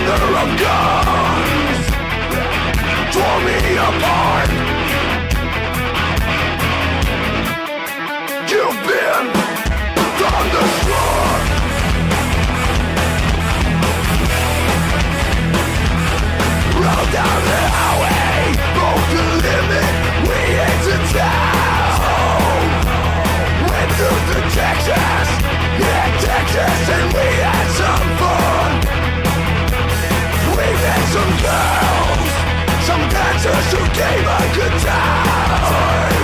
thunder of guns tore me apart. You've been thunderstruck. Rode down the highway, broke the limit, we entered town. Went through the Texas, yeah Texas, and we had some fun. We met some girls, some dancers who gave a good time.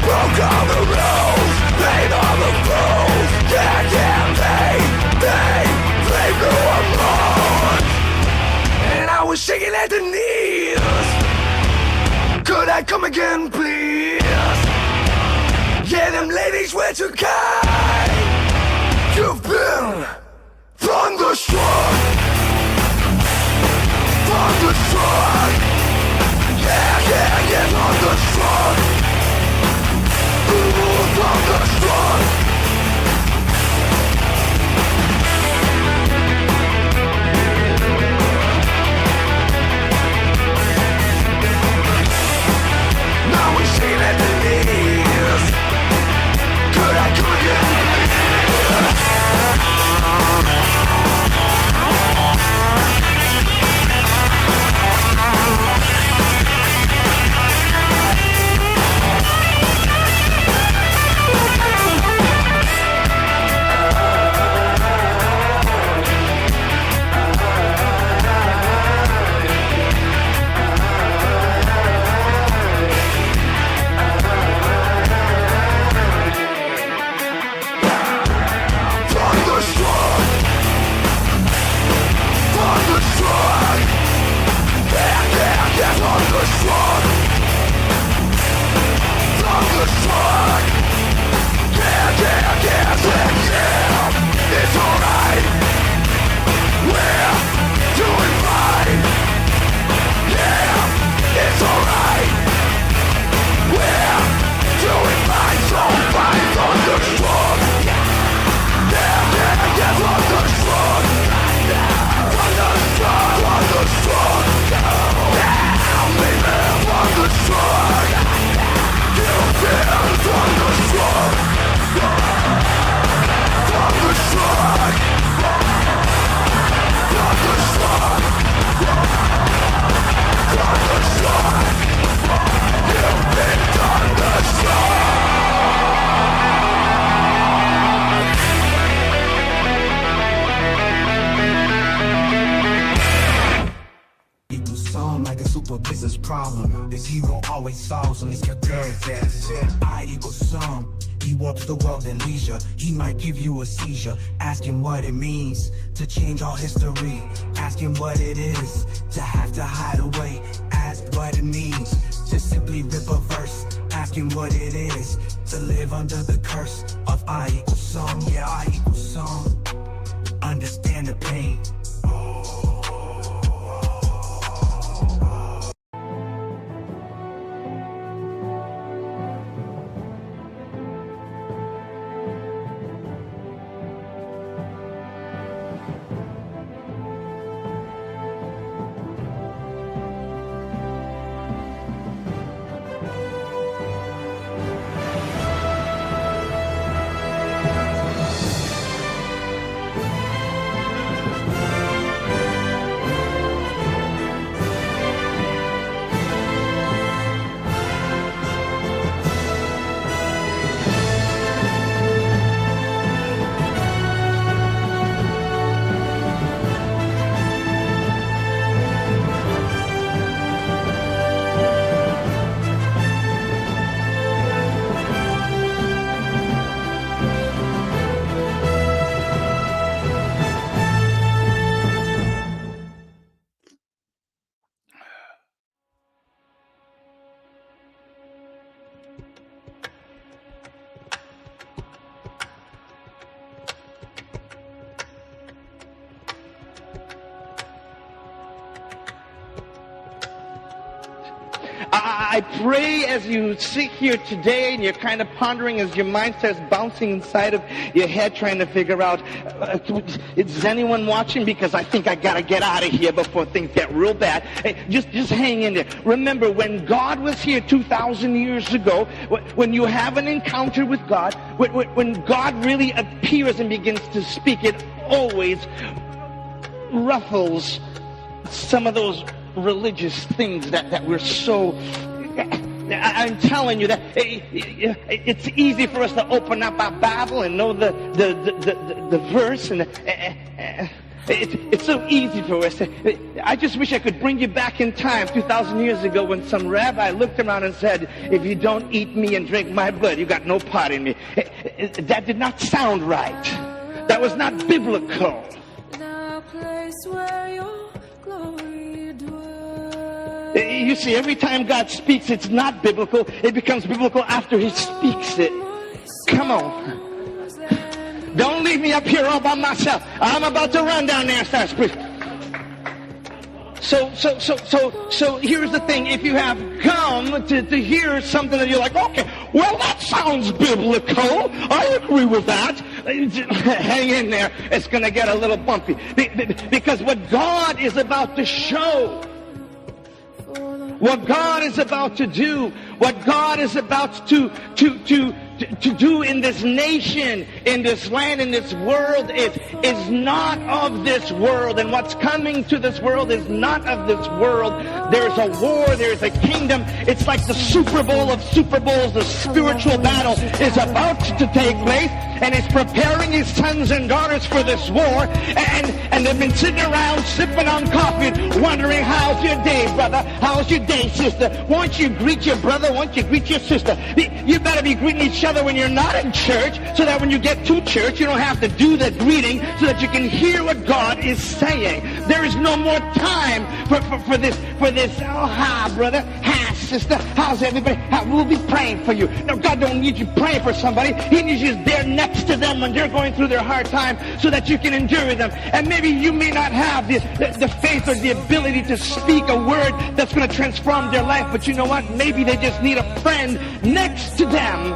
Broke all the rules, played all the fools. Yeah, they blew them on. And I was shaking at the knees. Could I come again, please? Yeah, them ladies were too kind. You've been thunderstruck. Thunderstruck. Yeah, thunderstruck. Ooh, thunderstruck. Now we're shaking at the knees. Could I come again? It's alright. We're doing fine. Yeah, it's alright. We're doing fine. So fine, thunderstruck. Yeah, thunderstruck. Thunderstruck. Yeah, baby, thunderstruck. You've been thunderstruck. Thunderstruck. Thunderstruck. Thunderstruck. You've been thunderstruck. Equal sum like a super business problem. This hero always solves when it's your girl best. I equal sum. He walks the world in leisure. He might give you a seizure. Ask him what it means to change all history. Ask him what it is to have to hide away. Ask what it means to simply rip a verse. Ask him what it is to live under the curse of I equal sum. Yeah, I equal sum. Understand the pain. I pray as you sit here today and you're kind of pondering as your mind starts bouncing inside of your head trying to figure out, is anyone watching? Because I think I got to get out of here before things get real bad. Hey, just hang in there. Remember, when God was here 2,000 years ago, when you have an encounter with God, when God really appears and begins to speak, it always ruffles some of those religious things that we're so... I'm telling you that it's easy for us to open up our Bible and know the verse, and it's so easy for us. I just wish I could bring you back in time 2,000 years ago when some rabbi looked around and said, if you don't eat me and drink my blood, you got no part in me. That did not sound right. That was not biblical. The place where your glory dwells. You see, every time God speaks, it's not biblical. It becomes biblical after He speaks it. Come on. Don't leave me up here all by myself. I'm about to run down there and start speaking. So here's the thing. If you have come to hear something that you're like, okay, well, that sounds biblical. I agree with that. Hang in there. It's going to get a little bumpy. Because what God is about to show, what God is about to do, what God is about to do in this nation, in this land, in this world is not of this world. And what's coming to this world is not of this world. There's a war, there's a kingdom. It's like the Super Bowl of Super Bowls. The spiritual battle is about to take place, and He's preparing His sons and daughters for this war. And they've been sitting around sipping on coffee, wondering, how's your day, brother? How's your day, sister? Won't you greet your brother? Won't you greet your sister? You better be greeting each other when you're not in church, so that when you get to church, you don't have to do the greeting, so that you can hear what God is saying. There is no more time for this. Oh, hi, brother. Hi, sister. How's everybody? We'll be praying for you. No, God don't need you praying for somebody. He needs you there next to them when they're going through their hard time, so that you can endure them. And maybe you may not have the faith or the ability to speak a word that's going to transform their life, but you know what? Maybe they just need a friend next to them.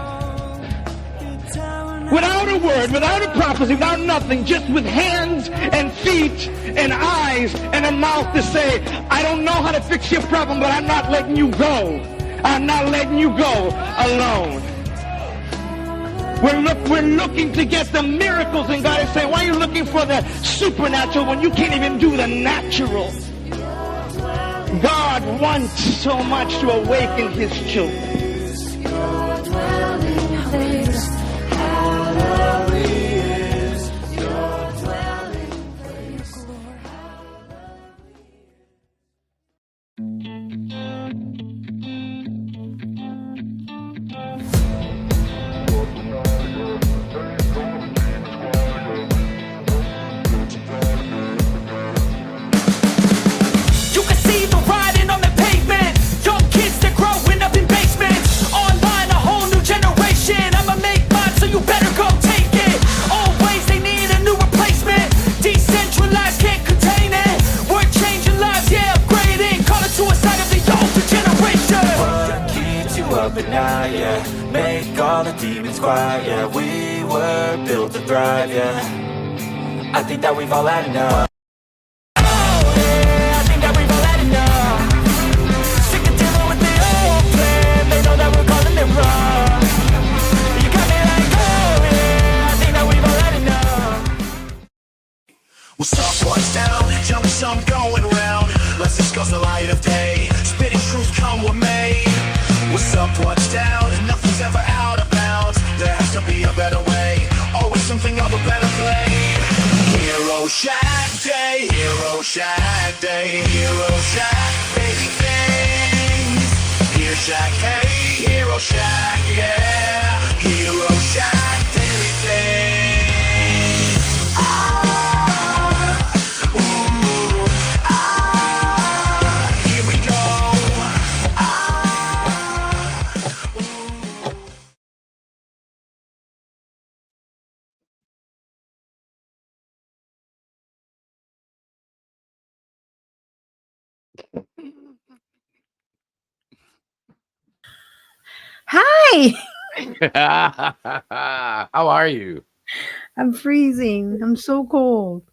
Without a word, without a prophecy, without nothing, just with hands and feet and eyes and a mouth to say, I don't know how to fix your problem, but I'm not letting you go. I'm not letting you go alone. We're looking to get the miracles, and God is saying, why are you looking for the supernatural when you can't even do the natural? God wants so much to awaken His children. Make all the demons quiet, yeah. We were built to thrive, yeah. I think that we've all had enough. Oh, yeah, I think that we've all had enough. Sick of dealing with the old plan. They know that we're calling them wrong. You got me like, oh, yeah, I think that we've all had enough. What's up, what's down? Tell me something going round. Let's discuss the light of day. Spitting truth, come with me. What's up, what's down? Nothing's ever out of bounds. There has to be a better way. Always something of a better play. Hero Shack Day, Hero Shack Day, Hero Shack, baby things. Hero Shack, hey, Hero Shack, yeah. Hero Shack, daily things. Here we go. Hi. How are you? I'm freezing. I'm so cold,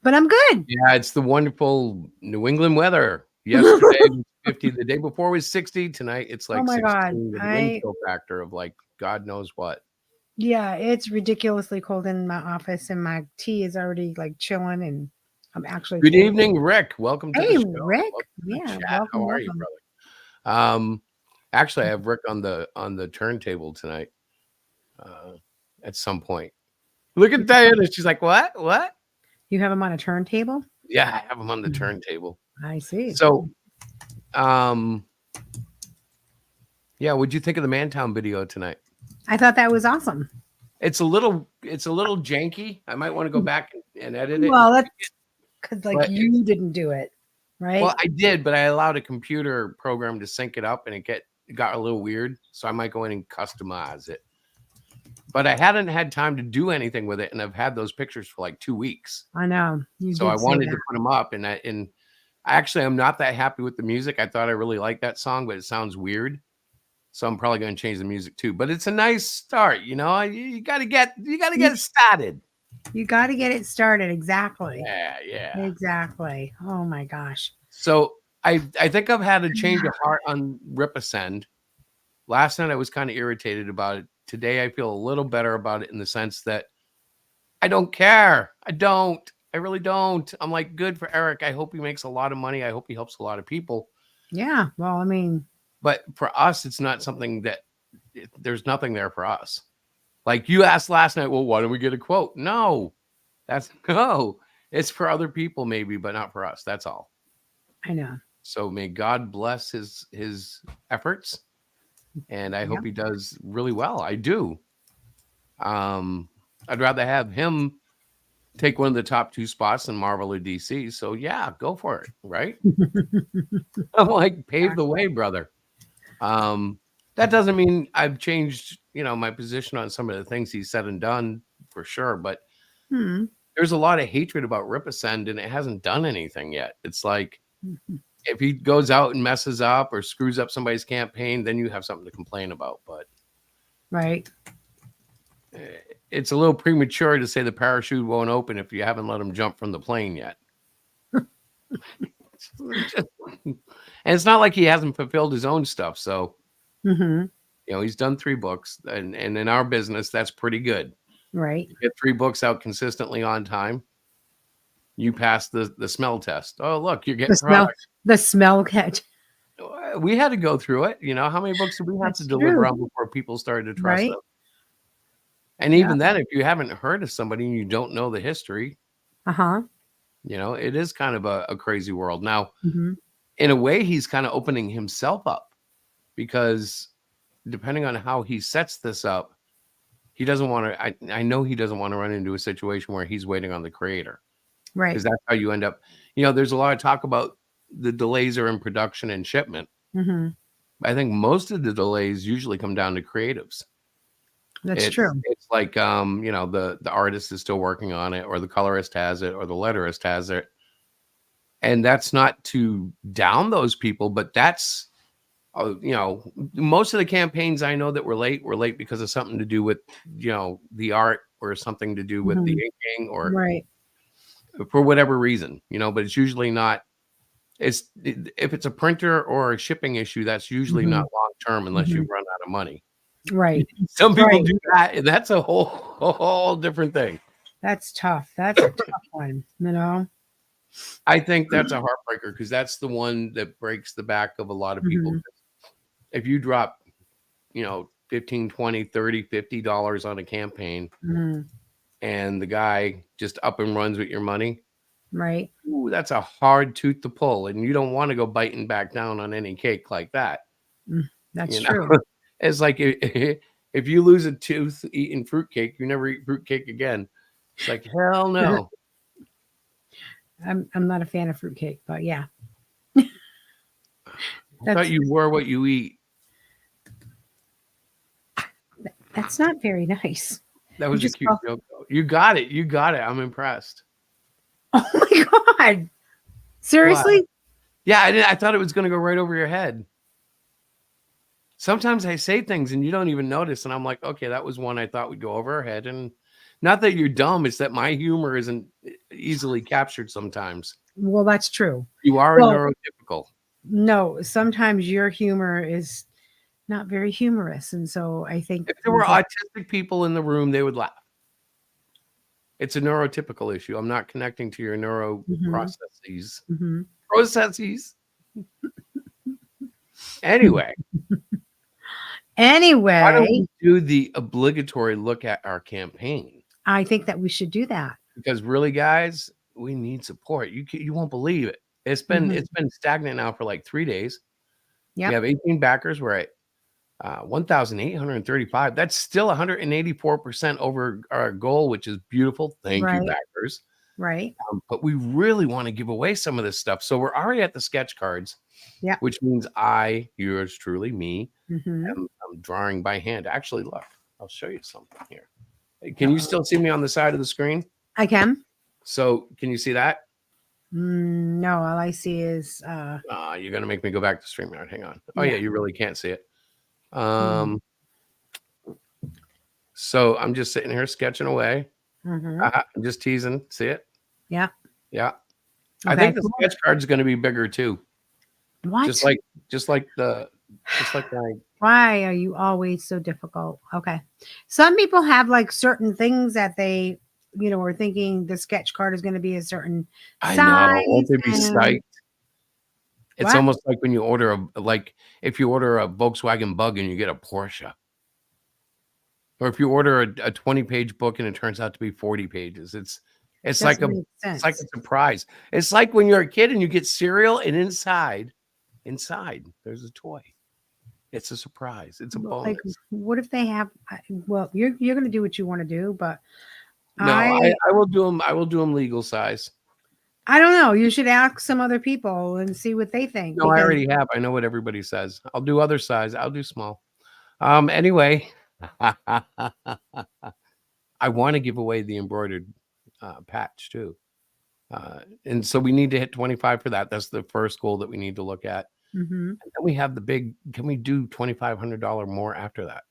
but I'm good. Yeah, it's the wonderful New England weather. Yesterday was 50, the day before was 60. Tonight it's Oh like my God. 16 with a wind chill factor of like God knows what. Yeah, it's ridiculously cold in my office, and my tea is already like chilling, and I'm actually Good cold. evening, Rick. Welcome to the Hey, show. Rick. Welcome to the Yeah, chat. welcome, How are you, welcome. brother? Actually, I have Rick on the turntable tonight. At some point. Look at Diana. She's like, what? What? You have them on a turntable? Yeah, I have him on the turntable. I see. So, yeah, what'd you think of the Mantown video tonight? I thought that was awesome. It's a little janky. I might want to go back and edit it. Well, that's because But you didn't do it, right? well, I did, but I allowed a computer program to sync it up, and it got a little weird. So I might go in and customize it. But I hadn't had time to do anything with it, and I've had those pictures for like 2 weeks. I know. So I wanted to put them up, and I actually I'm not that happy with the music. I thought I really liked that song, but it sounds weird. So I'm probably going to change the music too. But it's a nice start, you know. You got to get it started. You got to get it started. Exactly. Yeah. Exactly. Oh my gosh. So I think I've had a change of heart on Rip Ascend. Last night I was kind of irritated about it. Today I feel a little better about it in the sense that I don't care. I really don't. I'm like, good for Eric. I hope he makes a lot of money. I hope he helps a lot of people. Yeah. Well, I mean, but for us, it's not something that there's nothing there for us. Like you asked last night, well, why don't we get a quote? No, it's for other people maybe, but not for us. That's all. I know. So may God bless his efforts. And I hope he does really well. I do. I'd rather have him take one of the top 2 spots in Marvel or DC. So yeah, go for it. Right. I'm like, pave the way, brother. That doesn't mean I've changed, my position on some of the things he said and done for sure. But there's a lot of hatred about Rip Ascend, and it hasn't done anything yet. It's like, if he goes out and messes up or screws up somebody's campaign, then you have something to complain about. But right. It's a little premature to say the parachute won't open if you haven't let him jump from the plane yet. And it's not like he hasn't fulfilled his own stuff. So, he's done 3 books, and in our business, that's pretty good. Right. You get 3 books out consistently on time. You pass the smell test. Oh, look, you're getting the smell catch. We had to go through it. How many books did we have to deliver on before people started to trust us? And even then, if you haven't heard of somebody and you don't know the history, it is kind of a crazy world. Now, in a way, he's kind of opening himself up, because depending on how he sets this up, he doesn't want to, I know he doesn't want to run into a situation where he's waiting on the creator. Right. Because that's how you end up, there's a lot of talk about the delays are in production and shipment. I think most of the delays usually come down to creatives. That's true. It's like, the artist is still working on it, or the colorist has it, or the letterist has it. And that's not to down those people, but that's, most of the campaigns I know that were late because of something to do with, the art, or something to do with the inking, or for whatever reason, but it's usually not. If it's a printer or a shipping issue, that's usually not long term unless you run out of money. Right. Some people do that, and that's a whole different thing. That's tough. That's a tough one, I think that's a heartbreaker, because that's the one that breaks the back of a lot of people. If you drop, $15, $20, $30, $50 on a campaign, and the guy just up and runs with your money, right? Ooh, that's a hard tooth to pull, and you don't want to go biting back down on any cake like that. That's true. It's like if you lose a tooth eating fruitcake, you never eat fruitcake again. It's like, hell no. I'm not a fan of fruitcake, but yeah. I thought you were what you eat. That's not very nice. That was a cute joke. You got it. I'm impressed. Oh my God. Seriously? What? Yeah, I thought it was going to go right over your head. sometimes I say things and you don't even notice, and I'm like, okay, that was one I thought would go over our head. And not that you're dumb, it's that my humor isn't easily captured sometimes. Well, that's true. You are Well, neurotypical. no, sometimes your humor is not very humorous, and so I think If there were autistic people in the room, they would laugh. It's a neurotypical issue. I'm not connecting to your neuro processes. Processes. Anyway, why don't we Anyway, do the obligatory look at our campaign? I think that we should do that. Because really, guys, we need support. You won't believe it. It's been stagnant now for like 3 days. We Yep. have 18 backers. We're at 1,835. That's still 184% over our goal, which is beautiful. Thank you, Right. backers. Right. But we really want to give away some of this stuff. So we're already at the sketch cards. Yep. Which means yours truly, me, I'm drawing by hand. Actually, look, I'll show you something here. Can you still see me on the side of the screen? I can. So can you see that? No, all I see is You're gonna make me go back to StreamYard. Hang on. Oh yeah, you really can't see it. So I'm just sitting here sketching away. I'm just teasing. See it? Yeah. Yeah. Okay, I think the cool. sketch card is going to be bigger too. What? Just like my. Why are you always so difficult? Okay. Some people have like certain things that they, are thinking the sketch card is going to be a certain I size. know. Won't they be and- psyched? It's What? almost like when you order if you order a Volkswagen Bug and you get a Porsche. Or if you order a 20-page book and it turns out to be 40 pages. It's like Doesn't a make sense. surprise. It's like when you're a kid and you get cereal and inside there's a toy. It's a surprise. It's a bonus. Like, what if they have? Well, you're going to do what you want to do, but No, I will do them. I will do them legal size. I don't know. You should ask some other people and see what they think. No, I already have. I know what everybody says. I'll do other size. I'll do small. Anyway, I want to give away the embroidered patch too. And so we need to hit 25 for that. That's the first goal that we need to look at. And then we have the big, can we do $2,500 more after that?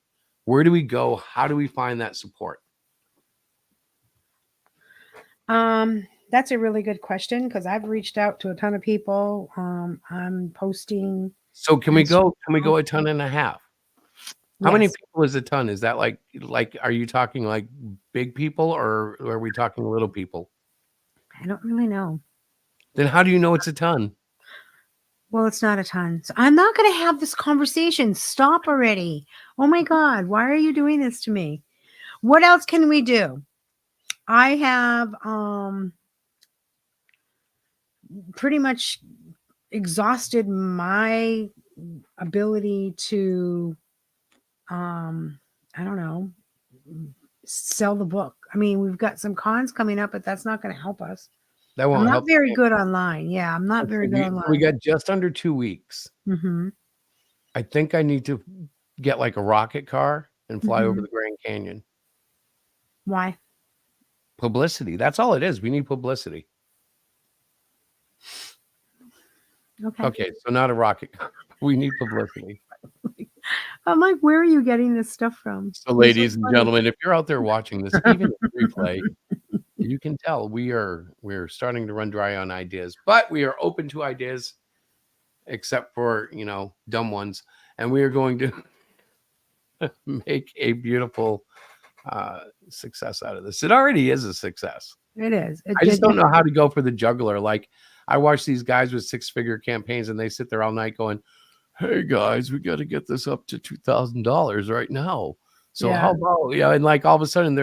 Where do we go? How do we find that support? That's a really good question because I've reached out to a ton of people. I'm posting. So can we go a ton and a half? How many people is a ton? Is that like, are you talking like big people or are we talking little people? I don't really know. Then how do you know it's a ton? Well, it's not a ton. So I'm not going to have this conversation. Stop already. Oh my God. Why are you doing this to me? What else can we do? I have pretty much exhausted my ability to I don't know, sell the book. I mean, we've got some cons coming up, but that's not going to help us. That won't I'm not help. very good online. Yeah, I'm not very good online. We got just under 2 weeks. I think I need to get like a rocket car and fly over the Grand Canyon. Why? Publicity. That's all it is. We need publicity. Okay, so not a rocket car. We need publicity. I'm like, where are you getting this stuff from? So, ladies and gentlemen, if you're out there watching this, even replay, you can tell we're starting to run dry on ideas, but we are open to ideas, except for dumb ones, and we are going to make a beautiful success out of this. It already is a success. It is. I just don't know how to go for the juggler. Like I watch these guys with 6-figure campaigns, and they sit there all night going, "Hey guys, we got to get this up to $2,000 right now. So how about and like all of a sudden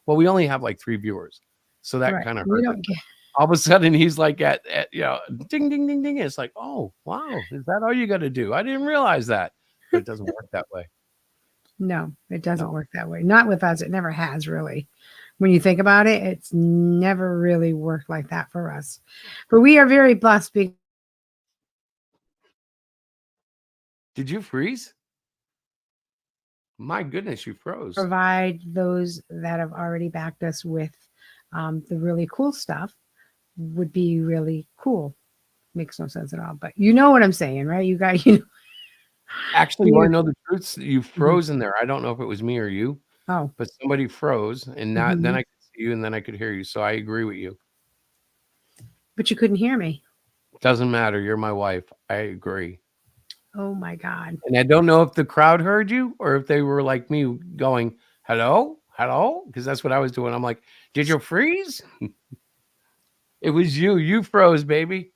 we only have like 3 viewers, so that kind of hurts. All of a sudden he's like at ding ding ding ding. It's like, oh wow, is that all you got to do? I didn't realize that, but it doesn't work that way. No, it doesn't work that way. Not with us. It never has really. When you think about it, it's never really worked like that for us. But we are very blessed. Did you freeze? My goodness, you froze. Provide those that have already backed us with the really cool stuff would be really cool. Makes no sense at all. But you know what I'm saying, right? You guys, Actually, you want to know the truth? You Mhm. froze in there. I don't know if it was me or you, Oh. but somebody froze, and then Mhm. I could see you, and then I could hear you. So I agree with you. But you couldn't hear me. Doesn't matter. You're my wife. I agree. Oh my God. And I don't know if the crowd heard you or if they were like me going, hello, hello, because that's what I was doing. I'm like, did you freeze? It was you. You froze, baby.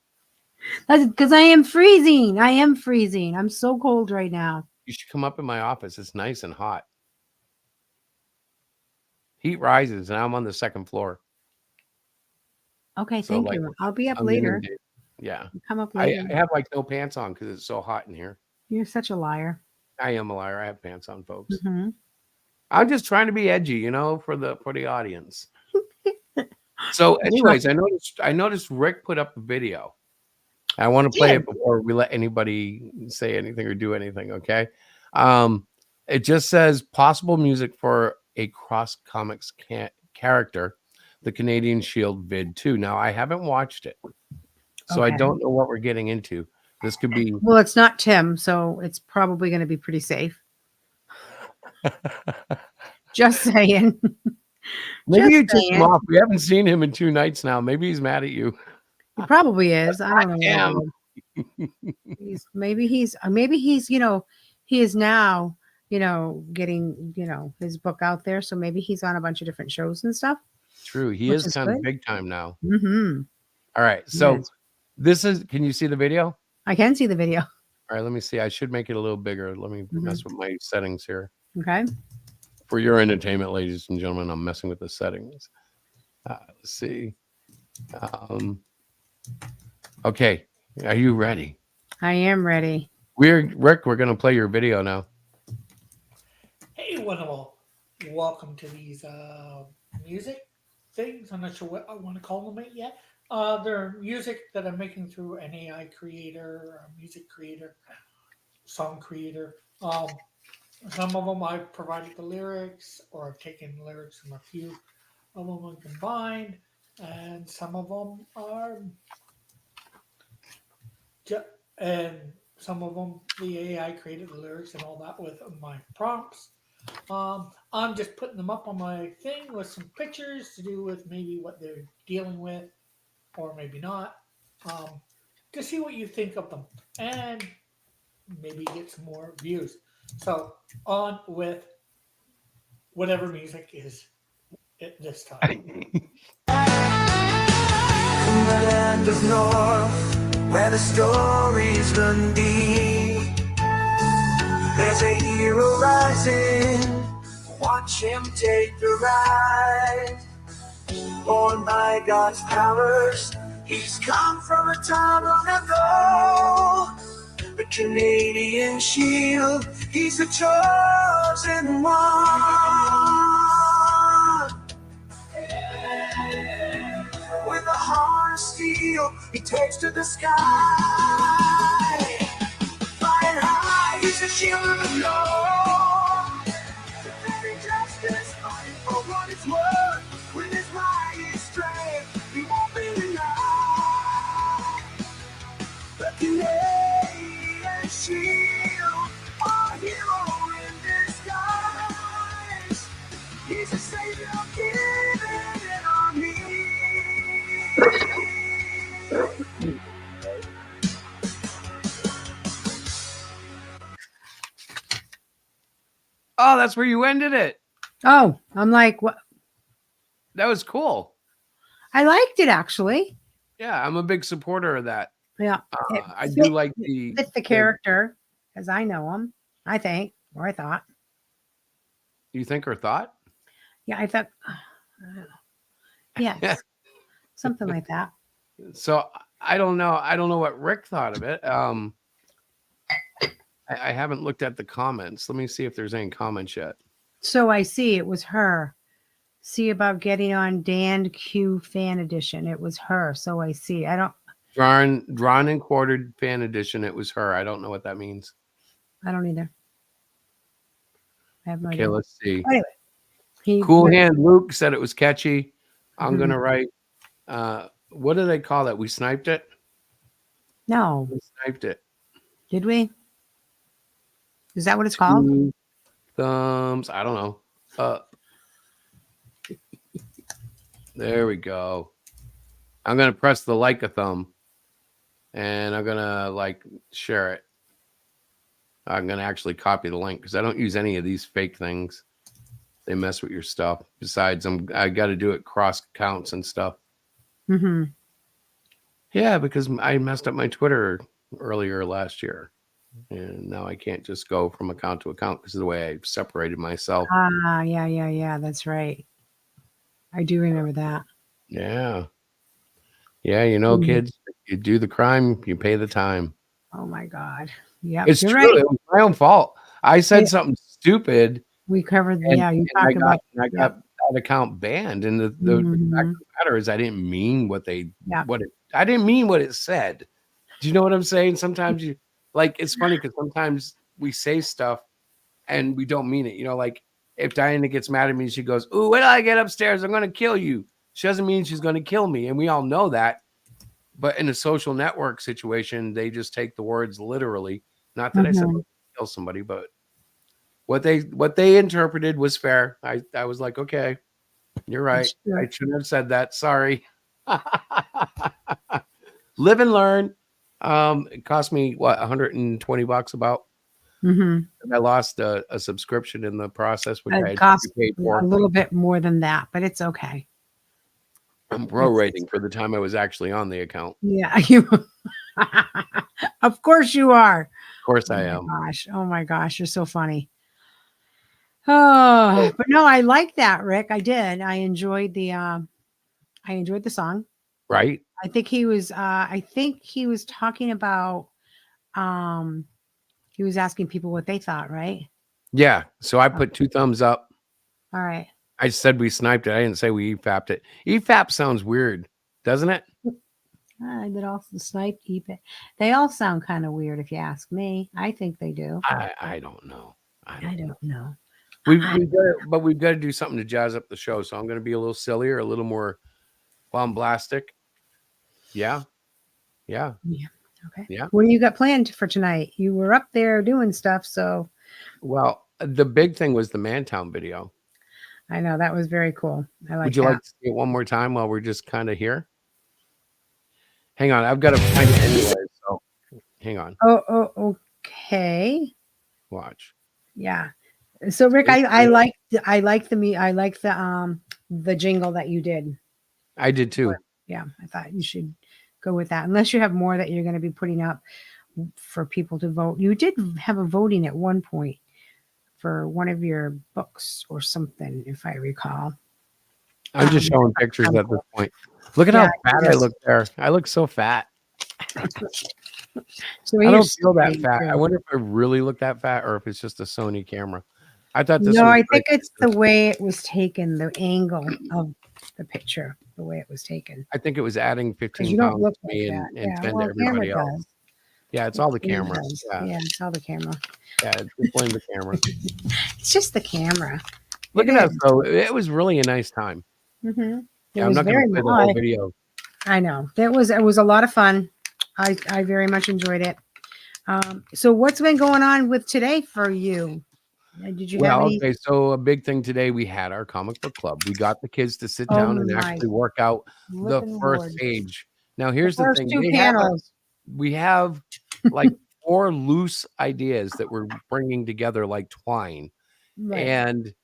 That's because I am freezing. I am freezing. I'm so cold right now. You should come up in my office. It's nice and hot. Heat rises, and I'm on the second floor. Okay, So, thank like, you. I'll be up I'm later. inundated. Yeah. Come up I later. have like no pants on because it's so hot in here. You're such a liar. I am a liar. I have pants on, folks. Hmm. I'm just trying to be edgy, for the audience. So, Sure. anyways, I noticed Rick put up a video. I want to play Did. it before we let anybody say anything or do anything. Okay. It just says possible music for a cross comics character, the Canadian Shield vid 2. Now I haven't watched it, so I Okay. don't know what we're getting into. This could be. Well, it's not Tim, so it's probably going to be pretty safe. Just saying. Maybe Just you ticked him saying. off. We haven't seen him in 2 nights now. Maybe he's mad at you. He probably is. I don't know what Damn. it is. Maybe he's he is now getting his book out there, so maybe he's on a bunch of different shows and stuff, True. He which is is kind of good. big time now. Mm-hmm. All right. So this is. Can you see the video? I can see the video. All right. Let me see. I should make it a little bigger. Let me Mhm. mess with my settings here. Okay. For your entertainment, ladies and gentlemen, I'm messing with the settings. Let's see. Okay. Are you ready? I am ready. Rick, we're going to play your video now. Hey, wonderful. Welcome to these music things. I'm not sure what I want to call them yet. They're music that I'm making through an AI creator, a music creator, song creator. Some of them I've provided the lyrics, or I've taken lyrics from a few of them and combined, and some of them are, and some of them the AI created the lyrics and all that with my prompts. I'm just putting them up on my thing with some pictures to do with maybe what they're dealing with, or maybe not, to see what you think of them, and maybe get some more views. So on with whatever music is at this time. In the land of North, where the stories run deep, there's a hero rising. Watch him take the ride. Born by God's powers, he's come from a time long ago. The Canadian Shield, he's the chosen one. With a heart of steel, he takes to the sky. Flying high, he's the shield of the Lord. Defending justice, fighting for what it's worth. With his mighty strength, he won't be denied. The Canadian Shield, our hero in disguise. He's a savior given in our need. Oh, that's where you ended it. Oh, I'm like, what? That was cool. I liked it actually. Yeah, I'm a big supporter of that. Yeah, I do like the fit the character as I know him. I think, or I thought. You think or thought? Yeah, I thought. Yes, something like that. So I don't know. I don't know what Rick thought of it. I haven't looked at the comments. Let me see if there's any comments yet. So I see it was her. See about getting on Dan Q fan edition. It was her. So I see. I don't Drawn and quartered fan edition. It was her. I don't know what that means. either. I have no Okay, idea. let's see. Anyway, Cool Hand Luke said it was catchy. I'm Mhm. gonna write. What do they call that? We sniped it. No, We sniped it. did we? Is that what it's called? 2 thumbs. I don't know. There we go. I'm gonna press the like a thumb, and I'm gonna like share it. I'm gonna actually copy the link because I don't use any of these fake things. They mess with your stuff. Besides, I got to do it cross accounts and stuff. Mm-hmm. Yeah, because I messed up my Twitter earlier last year, and now I can't just go from account to account because of the way I separated myself. Yeah. That's right. I do remember that. Yeah, you know, kids, you do the crime, you pay the time. Oh my God. Yeah, It's you're true. right. It was my own fault. I said something stupid, We covered. and, Yeah, you and I talked got about. and I Yeah. got that account banned. And the fact Hmm. of the matter is, I didn't mean what Yeah. I didn't mean what it said. Do you know what I'm saying? Sometimes you like it's funny because sometimes we say stuff and we don't mean it. You know, like if Diana gets mad at me, she goes, "Ooh, when I get upstairs, I'm going to kill you." She doesn't mean she's going to kill me, and we all know that. But in a social network situation, they just take the words literally. Not that I said kill somebody, but what they interpreted was fair. I was like, okay, you're right. I shouldn't have said that. Sorry. Live and learn. It cost me what $120 about. I lost a subscription in the process, which I It had costs paid a for. little bit more than that, but it's okay. I'm prorating for the time I was actually on the account. Yeah, you. Of course you are. Of course I am. Gosh, oh my gosh, you're so funny. Oh, but no, I like that, Rick. I did. I enjoyed the song. Right? I think he was talking about um he was asking people what they thought, right? Yeah. So I put 2 thumbs up. All right. I said we sniped it. I didn't say we EFAP'd it. EFAP sounds weird, doesn't it? I did also snipe keep it. They all sound kind of weird if you ask me. I think they do. I don't know. I don't know. We've got to do something to jazz up the show. So I'm going to be a little sillier, a little more bombastic. Yeah. Yeah. Okay. Yeah. What do you got planned for tonight? You were up there doing stuff, so. Well, the big thing was the Mantown video. I know that was very cool. I like. Would you that. like to see it one more time while we're just kind of hang on? I've got to find it anyway. So hang on. Oh, okay. Watch. Yeah. So Rick, I like the jingle that you did. I did too. Yeah, I thought you should go with that. Unless you have more that you're going to be putting up for people to vote. You did have a voting at one point for one of your books or something, if I recall. I'm just showing pictures at this point. Look at how fat I look there. I look so fat. So I don't feel that fat. I wonder if I really look that fat or if it's just a Sony camera. I thought this. No, I think it's the way it was taken, the angle of the picture, the way it was taken. I think it was adding 15 you don't pounds look to me like and that. 10 to everybody else. Does. Yeah, it's all the camera. Yeah, it's all the camera. Yeah, just blame the camera. It's just the camera. Look at us, though. It was really a nice time. Mm-hmm. Yeah, I'm not going to play the whole video. I know. It was a lot of fun. I very much enjoyed it. So what's been going on with today for you? Did you have any? Okay, so a big thing today, we had our comic book club. We got the kids to sit down and actually work out the first page. Now, here's the thing. Two panels. We have like 4 loose ideas that we're bringing together like twine. Right. And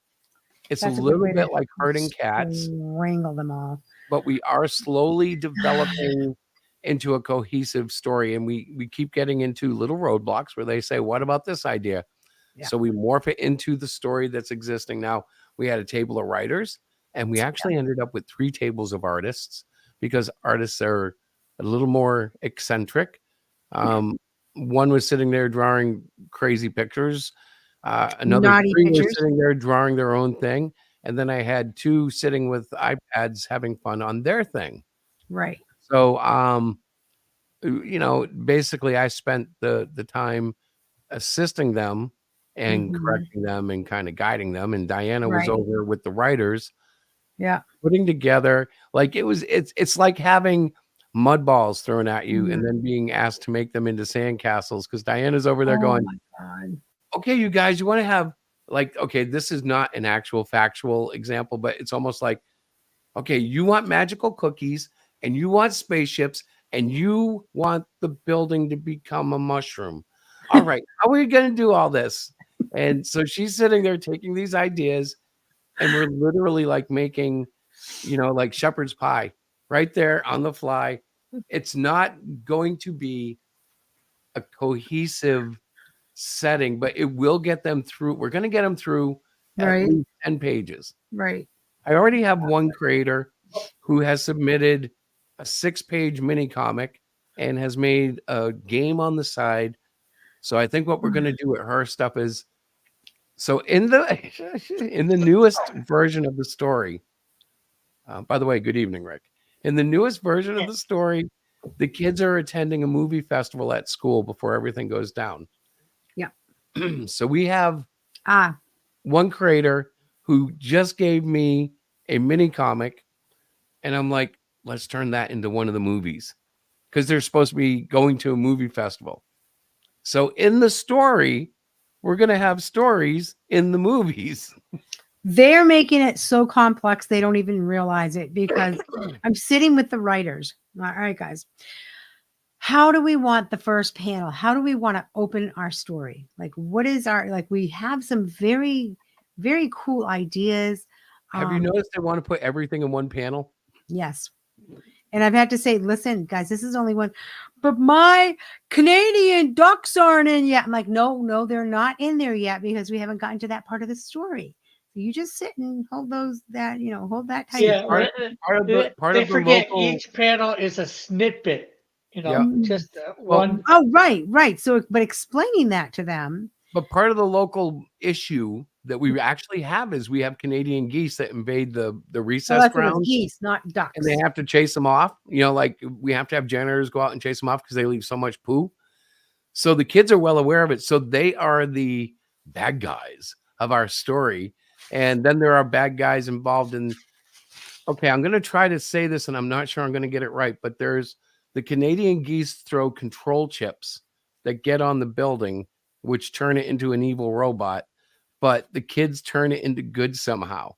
it's a little bit like herding cats. Wrangle them all. But we are slowly developing into a cohesive story. And we keep getting into little roadblocks where they say, what about this idea? Yeah. So we morph it into the story that's existing now. We had a table of writers, and we actually ended up with 3 tables of artists because artists are a little more eccentric. One was sitting there drawing crazy pictures. Another Naughty 3 pictures. was sitting there drawing their own thing. And then I had 2 sitting with iPads having fun on their thing. Right. So, basically I spent the time assisting them and correcting them and kind of guiding them. And Diana was over with the writers. Yeah. Putting together, like it's like having mud balls thrown at you and then being asked to make them into sandcastles because Diana's over there going, my God. okay, you guys, you want to have like, okay, this is not an actual factual example, but it's almost like, okay, you want magical cookies and you want spaceships and you want the building to become a mushroom. All right, how are we going to do all this? And so she's sitting there taking these ideas, and we're literally like making, like shepherd's pie right there on the fly. It's not going to be a cohesive setting, but it will get them through. We're going to get them through at Right. least 10 pages. Right. I already have one creator who has submitted a 6-page mini comic and has made a game on the side. So I think what we're going to do with her stuff is, so in the newest version of the story, by the way, good evening, Rick. In the newest version of the story, the kids are attending a movie festival at school before everything goes down. Yeah. So we have Ah, one creator who just gave me a mini comic, and I'm like, let's turn that into one of the movies because they're supposed to be going to a movie festival. So in the story, we're going to have stories in the movies. they're making it so complex they don't even realize it, because I'm sitting with the writers. All right, guys. How do we want the first panel? How do we want to open our story? Like, what is our, like, we have some very, very cool ideas. Have you noticed they want to put everything in one panel? Yes. And I've had to say, listen, guys, this is only one, but my Canadian ducks aren't in yet. I'm like, no, they're not in there yet because we haven't gotten to that part of the story. So you just sit and hold hold that tight. Yeah, Part they of the forget local, each panel is a snippet. yeah. Just Well, one. Oh, right. So, but explaining that to them. But part of the local issue that we actually have is we have Canadian geese that invade the Well, recess that's what it's grounds, geese, not ducks. and they have to chase them off. Like we have to have janitors go out and chase them off because they leave so much poo. So the kids are well aware of it. So they are the bad guys of our story. And then there are bad guys involved in, okay, I'm going to try to say this and I'm not sure I'm going to get it right, but there's the Canadian geese throw control chips that get on the building, which turn it into an evil robot, but the kids turn it into good somehow.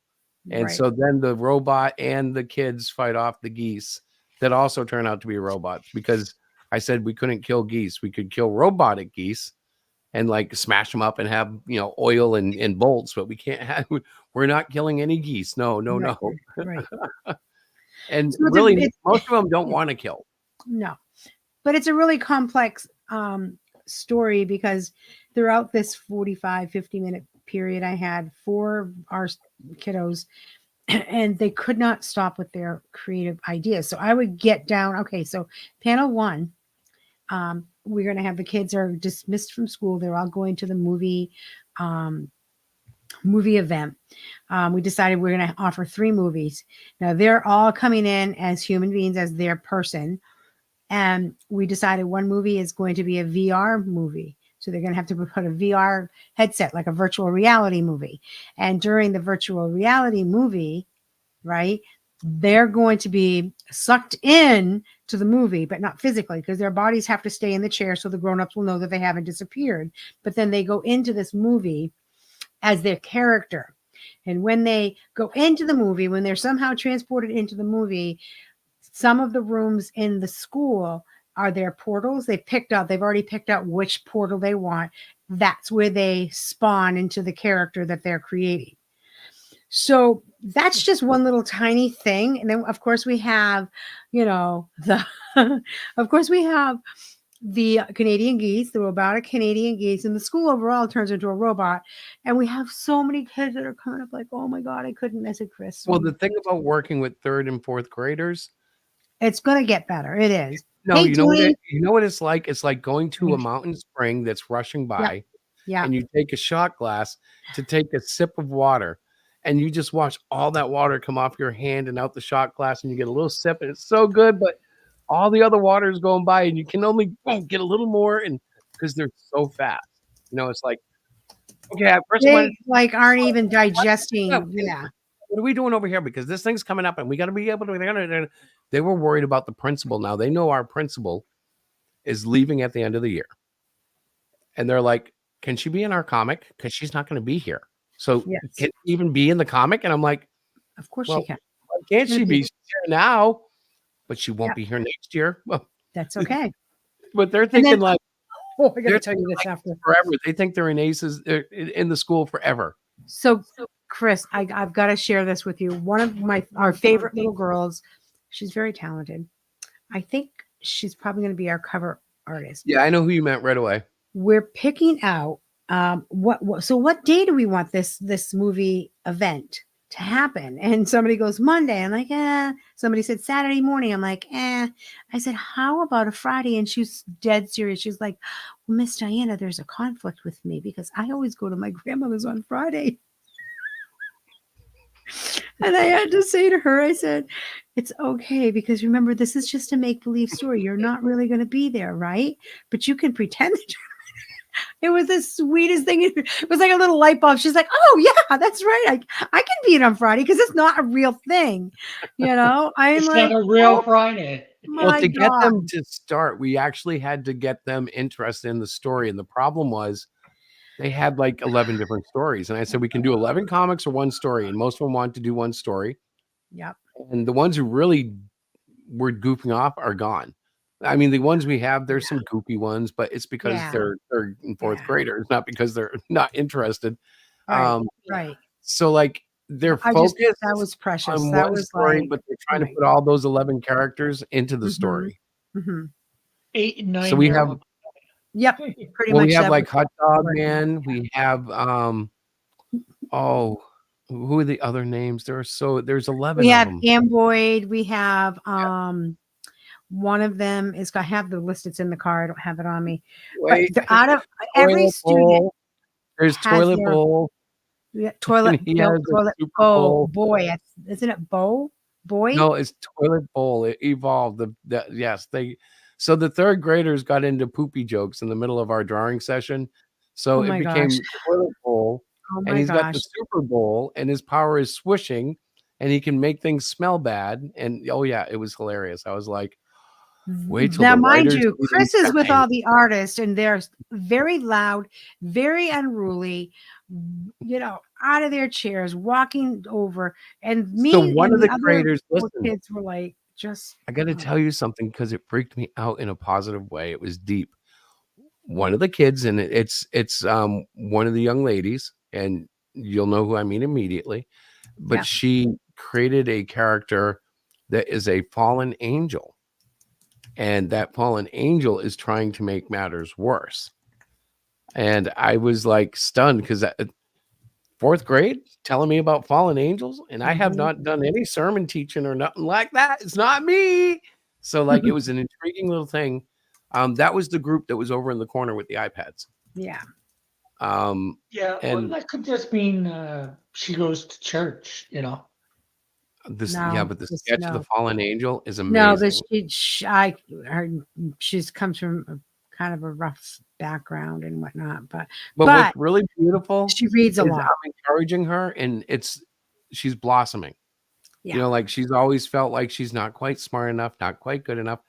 And Right. so then the robot and the kids fight off the geese that also turn out to be robots, because I said we couldn't kill geese. We could kill robotic geese and like smash them up and have, oil and bolts, but we can't have, we're not killing any geese. No. Right. And So really, most of them don't want to kill. No, but it's a really complex story, because throughout this 50-minute period, I had 4 of our kiddos and they could not stop with their creative ideas. So I would get down. Okay, so panel 1, we're going to have the kids are dismissed from school. They're all going to the movie event. We decided we're going to offer 3 movies. Now they're all coming in as human beings, as their person. And we decided one movie is going to be a VR movie. So they're going to have to put a VR headset, like a virtual reality movie. And during the virtual reality movie, right, they're going to be sucked in to the movie, but not physically, because their bodies have to stay in the chair so the grown-ups will know that they haven't disappeared. But then they go into this movie as their character. And when they go into the movie, when they're somehow transported into the movie, some of the rooms in the school are their portals. They've already picked out which portal they want. That's where they spawn into the character that they're creating. So that's just one little tiny thing. And then of course we have, of course we have the Canadian geese, the robotic Canadian geese, and the school overall turns into a robot. And we have so many kids that are coming up like, oh my God, I couldn't miss it, Chris. Well, the thing about working with 3rd and 4th graders, it's going to get better. It is. no, Hey, you know what it's like? It's like going to a Mm. mountain spring that's rushing by, Yeah. and you take a shot glass to take a sip of water, and you just watch all that water come off your hand and out the shot glass, and you get a little sip, and it's so good, but all the other water is going by, and you can only get a little more, and because they're so fast, it's like, okay, at first I They wanted, aren't even digesting. yeah, Yeah. what are we doing over here? Because this thing's coming up, and we got to be able to. They were worried about the principal. Now they know our principal is leaving at the end of the year, and they're like, can she be in our comic? Because she's not going to be here. So Yes. can she even be in the comic? And I'm like, Of course well, she can. why can't She's she gonna be? be- She's here now, but she won't Yeah. be here next year. Well, That's okay. but they're And thinking then, like oh, I got to they're tell you this like after. forever. They think they're in aces in the school forever. So, Chris, I've got to share this with you. One of our favorite little girls, she's very talented. I think she's probably going to be our cover artist. Yeah, I know who you meant right away. We're picking out what day do we want this movie event to happen? And somebody goes Monday. I'm like, somebody said Saturday morning. I'm like, I said, how about a Friday? And she's dead serious. She's like, well, Miss Diana, there's a conflict with me because I always go to my grandmother's on Friday. And I had to say to her, I said, it's okay because remember, this is just a make-believe story. You're not really going to be there, right? But you can pretend that it was the sweetest thing. It was like a little light bulb. She's like, oh, yeah, that's right. I can be it on Friday because it's not a real thing. I'm It's like, not a real oh Friday. Well, my to get God. them to start, we actually had to get them interested in the story. And the problem was they had like 11 different stories. And I said, we can do 11 comics or one story. And most of them wanted to do one story. Yep. And the ones who really were goofing off are gone. I mean, the ones we have, there's some goofy ones, but it's because Yeah. they're third and fourth Yeah. graders, not because they're not interested. Right. Right. So like they're I just focused that was precious. on That one was story, like, but they're oh trying to my put all those 11 characters into the Mhm. story. hmm 8 and 9 So we year have old. Yep. Pretty Well, much we have that like was Hot Dog right. Man. We have oh, who are the other names? There's 11 We of have them. Amboyd. We have one of them is I have the list. It's in the car. I don't have it on me. Wait, But out of every Toilet student Bowl. There's has Toilet their Bowl, toilet. and he No, has a toilet. Super Oh Bowl. boy, isn't it Bo? Boy? No, it's Toilet Bowl. It evolved. Yes, so the third graders got into poopy jokes in the middle of our drawing session. So Oh it my gosh. became Toilet Bowl, Oh and my he's got the gosh. Super Bowl, and his power is swishing, and he can make things smell bad. And oh yeah, it was hilarious. I was like, wait till Now, the mind writers you, meeting Chris is with starts. all the artists, and they're very loud, very unruly, out of their chairs, walking over. And So me one and of the the other creators, four listen, kids were like, just I got to tell you something because it freaked me out in a positive way. It was deep. One of the kids, and it's one of the young ladies, and you'll know who I mean immediately, but Yeah. she created a character that is a fallen angel, and that fallen angel is trying to make matters worse. And I was like stunned because fourth grade telling me about fallen angels, and I have Mhm. not done any sermon teaching or nothing like that. It's not me. So like it was an intriguing little thing. That was the group that was over in the corner with the iPads. Yeah. Yeah, well, And that could just mean she goes to church, this, No, but the just sketch of the no. fallen angel is No, amazing. she's comes from kind of a rough background and whatnot, But but what's really beautiful she reads a is lot. I'm encouraging her, and she's blossoming. Yeah. Like she's always felt like she's not quite smart enough, not quite good enough.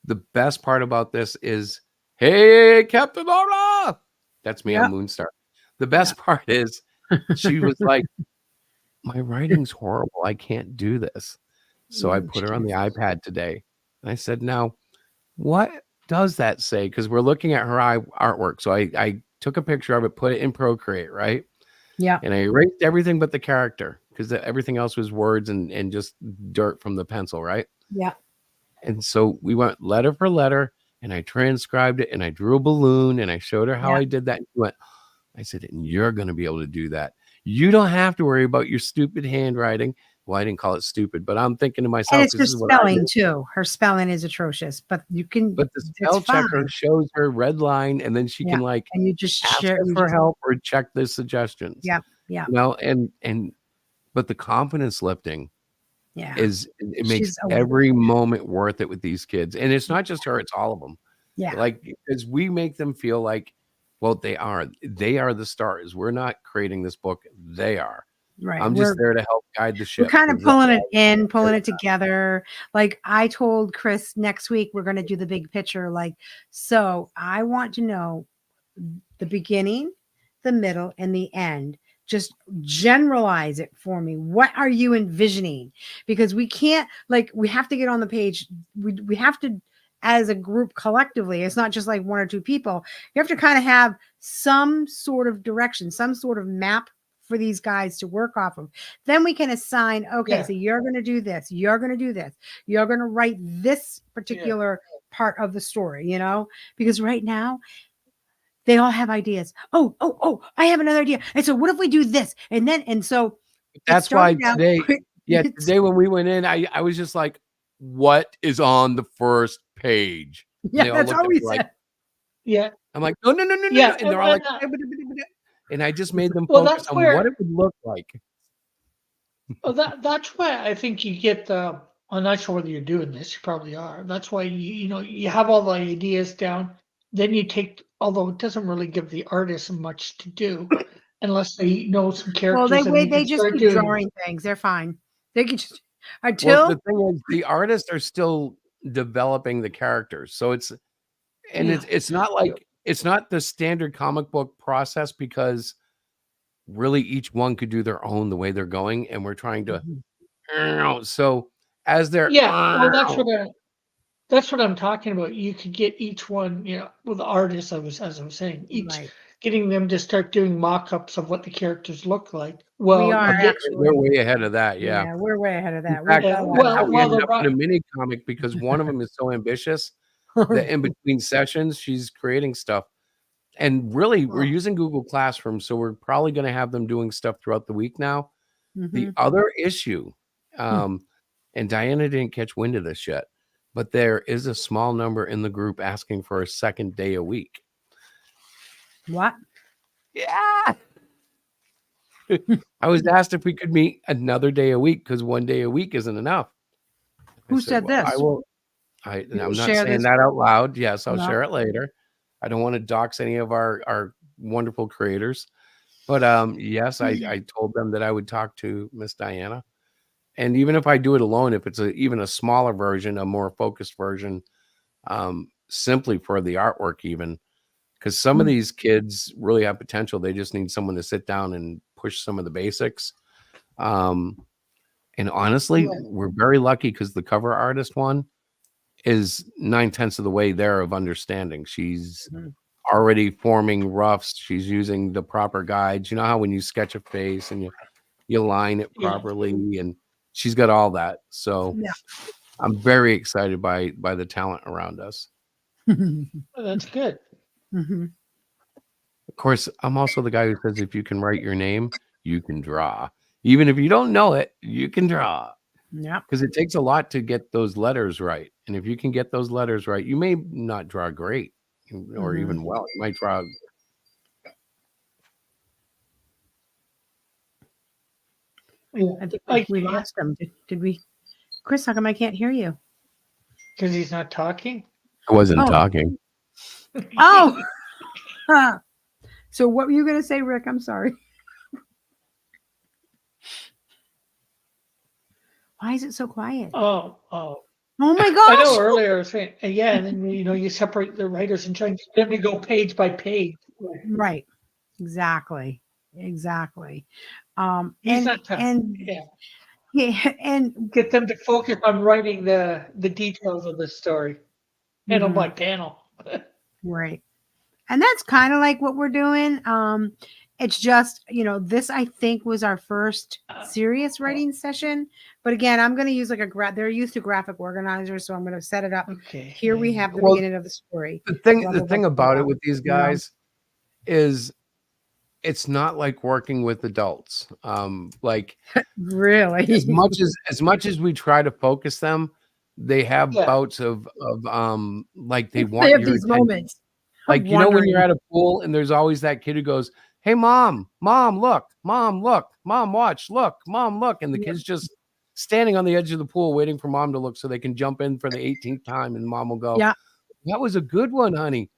The best part about this is, hey, Captain Aura! That's me on Yep. Moonstar. The best part is she was like, my writing's horrible. I can't do this. So I put her on the iPad today. And I said, now, what does that say? Because we're looking at her artwork. So I took a picture of it, put it in Procreate, right? Yeah. And I erased everything but the character because everything else was words and just dirt from the pencil, right? Yeah. And so we went letter for letter, and I transcribed it, and I drew a balloon, and I showed her how Yeah. I did that. And she went, I said, and you're going to be able to do that. You don't have to worry about your stupid handwriting. Well, I didn't call it stupid, but I'm thinking to And myself, it's her this is what I spelling do. too. Her spelling is atrocious, but you can. But the spell It's fine. checker shows her red line, and then she Yeah. can like And you just ask share. them for help or check the suggestions. Yeah. Yeah. But the confidence lifting Yeah. it makes She's a every moment worth it with these kids. And it's not just her, it's all of them. Yeah. Like, because we make them feel like, well, they are the stars. We're not creating this book. They are. Right. I'm just there to help guide the ship. We're kind of 'cause pulling that's it in, pulling it all- together. Like I told Chris next week, we're going to do the big picture. Like, so I want to know the beginning, the middle, and the end. Just generalize it for me. What are you envisioning? Because we can't, like, we have to get on the page. We have to, as a group collectively, it's not just like one or two people. You have to kind of have some sort of direction, some sort of map for these guys to work off of. Then we can assign, okay, Yeah. so you're going to do this, you're going to do this, you're going to write this particular part of the story, you know, because right now they all have ideas. Oh, I have another idea. And so what if we do this? And so it That's why started out today, yeah, it's today when we went in, I was just like, what is on the first page? And yeah, they all that's looked all at we me like, said. Yeah. I'm like, no, no, no, no, no, no. Yeah. And they're all like, and I just made them Well, focus that's on what where it would look like. well, that's why I think you get the. I'm not sure whether you're doing this. You probably are. That's why you have all the ideas down. Then you take, although it doesn't really give the artist much to do, unless they know some Well, characters and they they can just start keep doing. drawing things. They're fine. They can just Well, the until thing is, the artists are still developing the characters. So Yeah. it's not like it's not the standard comic book process because really each one could do their own the way they're going. And we're trying to, Mhm. so as they're, Yeah. Well, that's what I'm talking about. You could get each one, with the artists. As I was saying, each Right. getting them to start doing mock-ups of what the characters look like. We Well, are you get they're actually. way ahead of that. Yeah. Yeah, we're way ahead of In that. We've fact, got a lot that's of how we well ended the up in a mini comic because one of them is so ambitious that in between sessions, she's creating stuff. And really, we're using Google Classroom, so we're probably going to have them doing stuff throughout the week now. The Mhm. other issue, and Diana didn't catch wind of this yet, but there is a small number in the group asking for a second day a week. What? Yeah. I was asked if we could meet another day a week because one day a week isn't enough. Who said "Well, I this? will." You will I'm not share saying this. that out loud. Yes, I'll No. share it later. I don't want to dox any of our wonderful creators, but yes, I told them that I would talk to Miss Diana, and even if I do it alone, if it's even a smaller version, a more focused version, simply for the artwork, even because some of Mm. these kids really have potential. They just need someone to sit down and push some of the basics. And honestly, Yeah. we're very lucky because the cover artist one is 9/10 of the way there of understanding. She's Mhm. already forming roughs. She's using the proper guides. You know how when you sketch a face and you line it Yeah. properly, and she's got all that. So Yeah. I'm very excited by the talent around us. That's good. Mhm. Of course, I'm also the guy who says if you can write your name, you can draw. Even if you don't know it, you can draw. Yep. Because it takes a lot to get those letters right. And if you can get those letters right, you may not draw great or Mhm. even well. You might draw. Yeah. I think I we can't lost him. Did we? Chris, how come I can't hear you? because he's not talking. I wasn't Oh. talking. Oh. Huh. So what were you going to say, Rick? I'm sorry. Why is it so quiet? Oh. Oh my I gosh. know earlier I was saying, yeah, and then you separate the writers and try and get them to go page by page. Right. Exactly. Exactly. He's not talking. Yeah. yeah, and Get them to focus on writing the details of the story, panel Mhm. by panel. Right. And that's kind of like what we're doing. It's just, this I think was our first serious writing session. But again, I'm going to use like they're used to graphic organizers, so I'm going to set it up. Okay. Here we have the Well, beginning of the story. The Blah, blah, thing blah, blah, about it blah. with these You know? guys is it's not like working with adults. Like Really. as much as we try to focus them, they have Yeah. bouts of like they They want have your these attention. moments. Like, when you're at a pool and there's always that kid who goes, "Hey, mom, look, mom, watch, look, mom, look." And the Yep. kid's just standing on the edge of the pool waiting for mom to look so they can jump in for the 18th time. And mom will go, Yeah. "That was a good one, honey."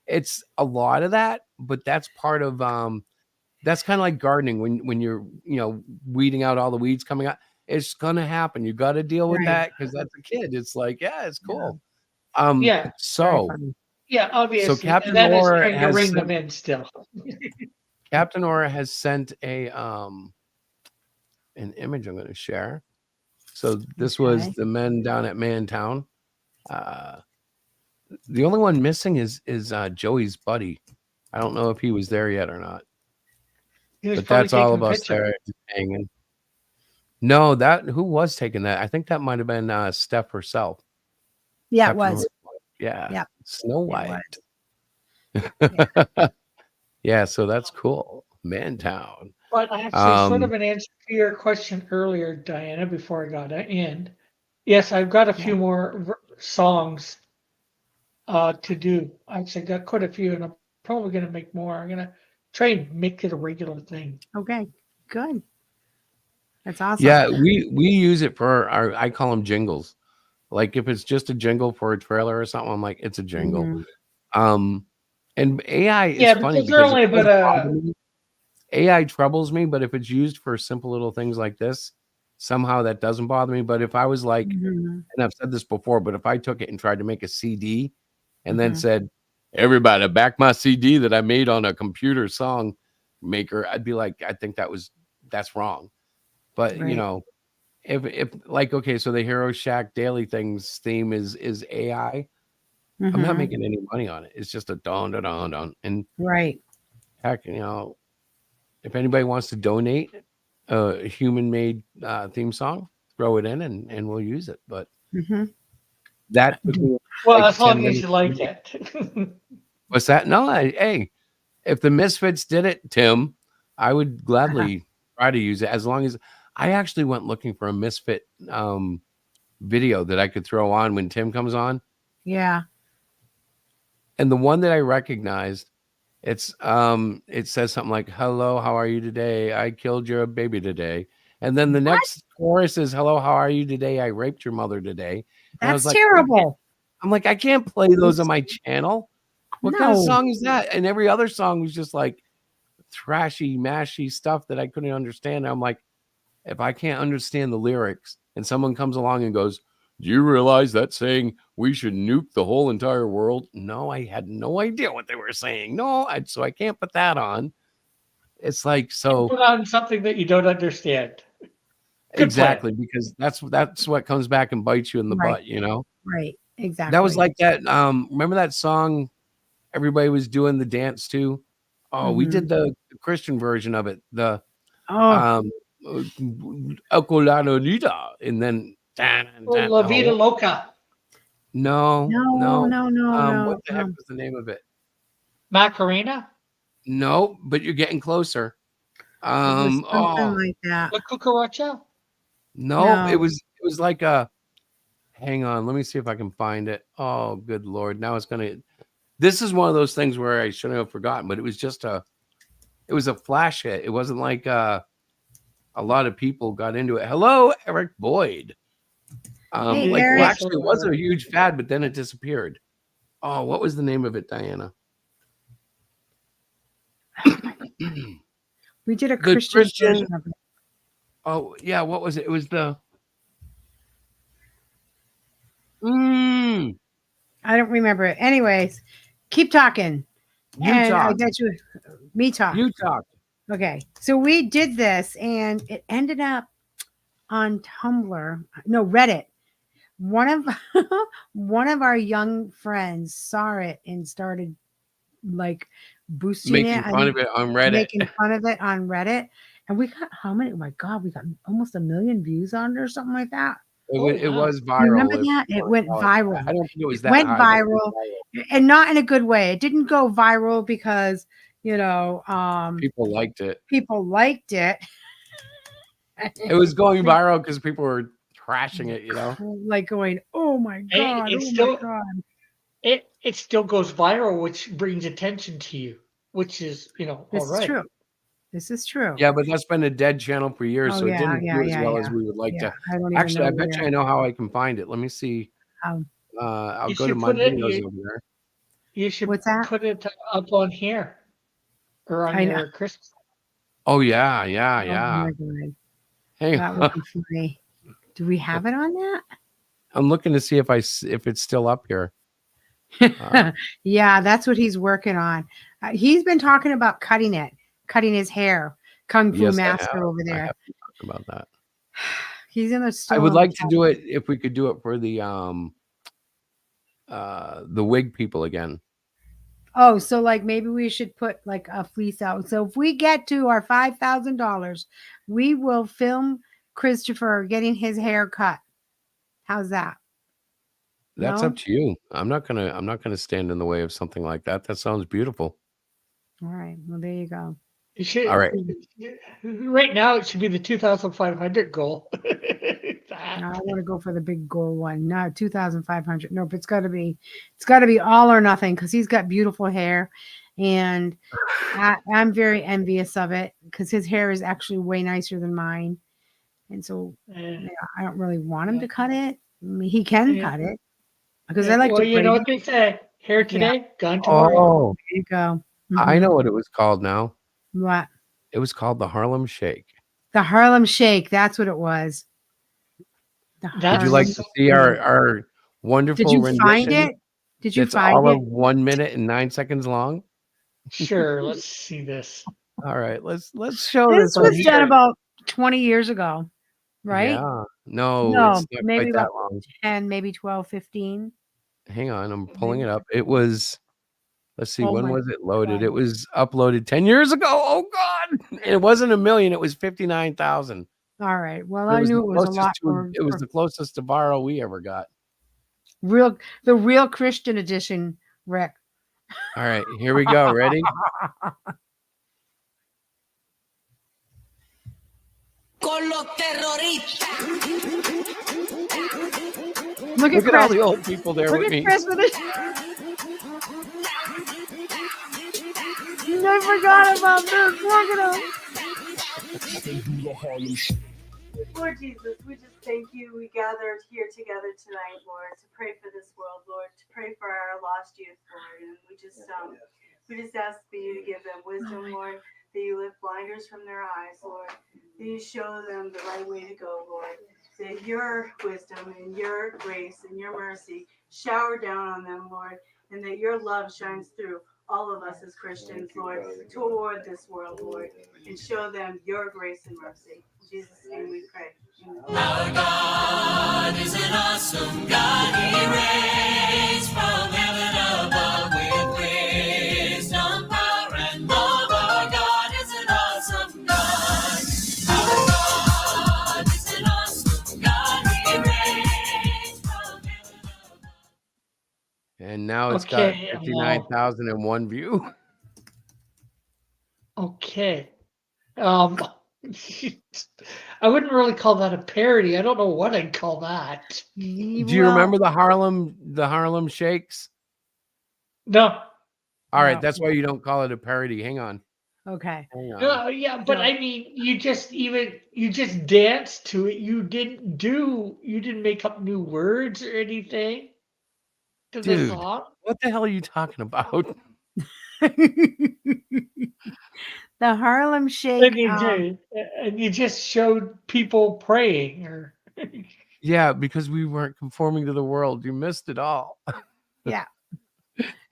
It's a lot of that, but that's part of, that's kind of like gardening when you're, weeding out all the weeds coming out. It's going to happen. You got to deal with Right. that because that's a kid. It's like, yeah, it's cool. Yeah. Yeah. Very So funny. Yeah, So obviously. And Captain then it's Laura trying to has ring them sent, in still. sent a an image I'm going to share. So this was Okay. the men down at Mantown. Uh, the only one missing is Joey's buddy. I don't know if he was there yet or not, He was but probably that's all taking a of us picture. there hanging. No, that who was taking that? I think that might have been Steph herself. Yeah, it Captain was. White. Yeah, Yep. Snow It was. White. Yeah. Yeah, so that's cool. Mantown. But actually, sort Um, of an answer to your question earlier, Diana, before I got in. Yes, I've got a Yeah. few more songs to do. Actually, I got quite a few, and I'm probably going to make more. I'm going to try and make it a regular thing. Okay. Good. That's awesome. yeah, we use it for our, I call them jingles. Like if it's just a jingle for a trailer or something, I'm like, it's a jingle. Mhm. And AI is Yeah, funny because they're because it only does about bother me. AI troubles me, but if it's used for simple little things like this, somehow that doesn't bother me. But if I was like, Mhm. and I've said this before, but if I took it and tried to make a CD and then Mhm. said, everybody back my CD that I made on a computer song maker, I'd be like, I think that's wrong. But you Right. know, if like, okay, so the Hero Shack Daily Things theme is AI. I'm not Mhm. making any money on it. It's just a don don don don. And Right. heck, you know, if anybody wants to donate a human made theme song, throw it in and we'll use it. But Mhm. that took Do me well, like as 10 long as you minutes to like make. it. What's that? No, hey, if the Misfits did it, Tim, I would gladly try to use it as long as I actually went looking for a Misfit video that I could throw on when Tim comes on. Yeah. And the one that I recognized, it says something like, hello, how are you today? I killed your baby today. And then the What? next chorus is, hello, how are you today? I raped your mother today. And I was That's like, terrible. I'm like, I can't play those on my channel. What kind of No. song is that? And every other song was just like thrashy, mashy stuff that I couldn't understand. I'm like, if I can't understand the lyrics and someone comes along and goes, do you realize that's saying we should nuke the whole entire world? No, I had no idea what they were saying. No, so I can't put that on. It's like, so Put on something that you don't understand. Good plan. exactly, because that's what comes back and bites you in the Right. butt, you know? Right. That was Exactly. like that. Remember that song everybody was doing the dance to? Oh, we Mhm. did the Christian version of it. The Oh, um Ocoladolita, and then Oh, La Vida oh Loca. no, no, no. no, no, What no, the heck no. was the name of it? Macarena. No, but you're getting closer. It was something Oh like that. La Cucaracha. no, No. it was like a. Hang on, let me see if I can find it. Oh, good lord! Now it's gonna. This is one of those things where I shouldn't have forgotten, but it was just a. It was a flash hit. It wasn't like a lot of people got into it. Hello, Eric Boyd. Hey, Like, well, Eric. Yes. actually, it was a huge fad, but then it disappeared. Oh, what was the name of it, Diana? We did a The Christian Christian. version of it. Oh, yeah. What was it? It was the. Mm, I don't remember it. Anyways, keep talking. you And I talk. bet you me talk. You talk. Okay. So we did this and it ended up on Tumblr. No, Reddit. One of one of our young friends saw it and started like boosting Making it fun of and it on Reddit. making fun of it on Reddit. And we got how many? Oh my god, we got almost 1 million views on it or something like that. Oh, It wow. was You remember viral. If that? you It want to went call it viral. that. I don't think it was It that went high, but it was viral viral. and not in a good way. It didn't go viral because, People liked it. people liked it. It was going viral because people were trashing it, you know? Like going, "Oh my Hey, god, it's oh my still god." it still goes viral, which brings attention to you, which is all This is right. true. This is true. Yeah, but that's been a dead channel for years, Oh so it yeah, didn't yeah, do as yeah, well as yeah. we would like Yeah, to. I don't even Actually, I know bet you where. I know how I can find it. Let me see. Um, I'll You go to should my put it. videos over there. You should what's that? put it up on here or on I know. your Christmas. Oh yeah, yeah, Oh my yeah. god, Hang that would on. be funny. Do we have it on that? I'm looking to see if if it's still up here. Yeah, that's what he's working on. He's been talking about cutting his hair. Kung Fu Yes, Master over I there. have to talk about that. He's I still would in the like to chat. do it if we could do it for the wig people again. Oh, so like maybe we should put like a fleece out. So if we get to our $5,000, we will film Christopher getting his hair cut. How's that? That's No? up to you. I'm not gonna stand in the way of something like that. That sounds beautiful. All right. Well, there you go. You should. All right. Right now, it should be the 2,500 goal. No, I want to go for the big goal one. No, 2,500. Nope, it's got to be all or nothing because he's got beautiful hair, and I'm very envious of it because his hair is actually way nicer than mine, and so Yeah. yeah, I don't really want him Yeah. to cut it. I mean, he can Yeah. cut it because I Yeah, like well, to you braid know it. what they say: hair Yeah, today, gone tomorrow. Oh, there you go. I know Mhm. what it was called now. What? It was called the Harlem Shake. The Harlem Shake. That's what it was. The Would That's you Harlem. like to see our Did wonderful you find rendition it? Did you that's find all it? of 1 minute and 9 seconds long? sure. Let's see this. All right, let's show This this on was done here. about 20 years ago, right? Yeah. No, No, it's not maybe quite about that long. 10, maybe 12, 15. Hang on, I'm pulling Maybe. it up. It was, let's see, Oh when my was it loaded? God. It was uploaded 10 years ago. Oh God. And it wasn't a million, it was 59,000. All right. Well, It I was knew the it was a closest lot to the closest to viral we ever got. the real Christian edition, Rick. All right, here we go. Ready? Look at Look at all Chris. the old people there Look with at me. Chris with it. I forgot about this. Look at him. Lord Jesus, we just thank you. We gathered here together tonight, Lord, to pray for this world, Lord, to pray for our lost youth, Lord. And we just ask for you to give them wisdom, Lord, that you lift blinders from their eyes, Lord, that you show them the right way to go, Lord, that your wisdom and your grace and your mercy shower down on them, Lord, and that your love shines through all of us as Christians, Lord, toward this world, Lord, and show them your grace and mercy. In Jesus' name we pray. Amen. Our God is an awesome God. He reigns from heaven above with wisdom, power, and love. Our God is an awesome God. Our God is an awesome God. He reigns from heaven above. And now it's got Okay. 59,001 view. Okay. I wouldn't really call that a parody. I don't know what I'd call that. Do you remember the Harlem Shakes? No. All right, No. that's why you don't call it a parody. Hang on. Okay. Hang on. No, yeah, but No. I mean, you just danced to it. You didn't make up new words or anything to the Dude, song. what the hell are you talking about? The Harlem Shake. And you just showed people praying, or Yeah, because we weren't conforming to the world. You missed it all. Yeah.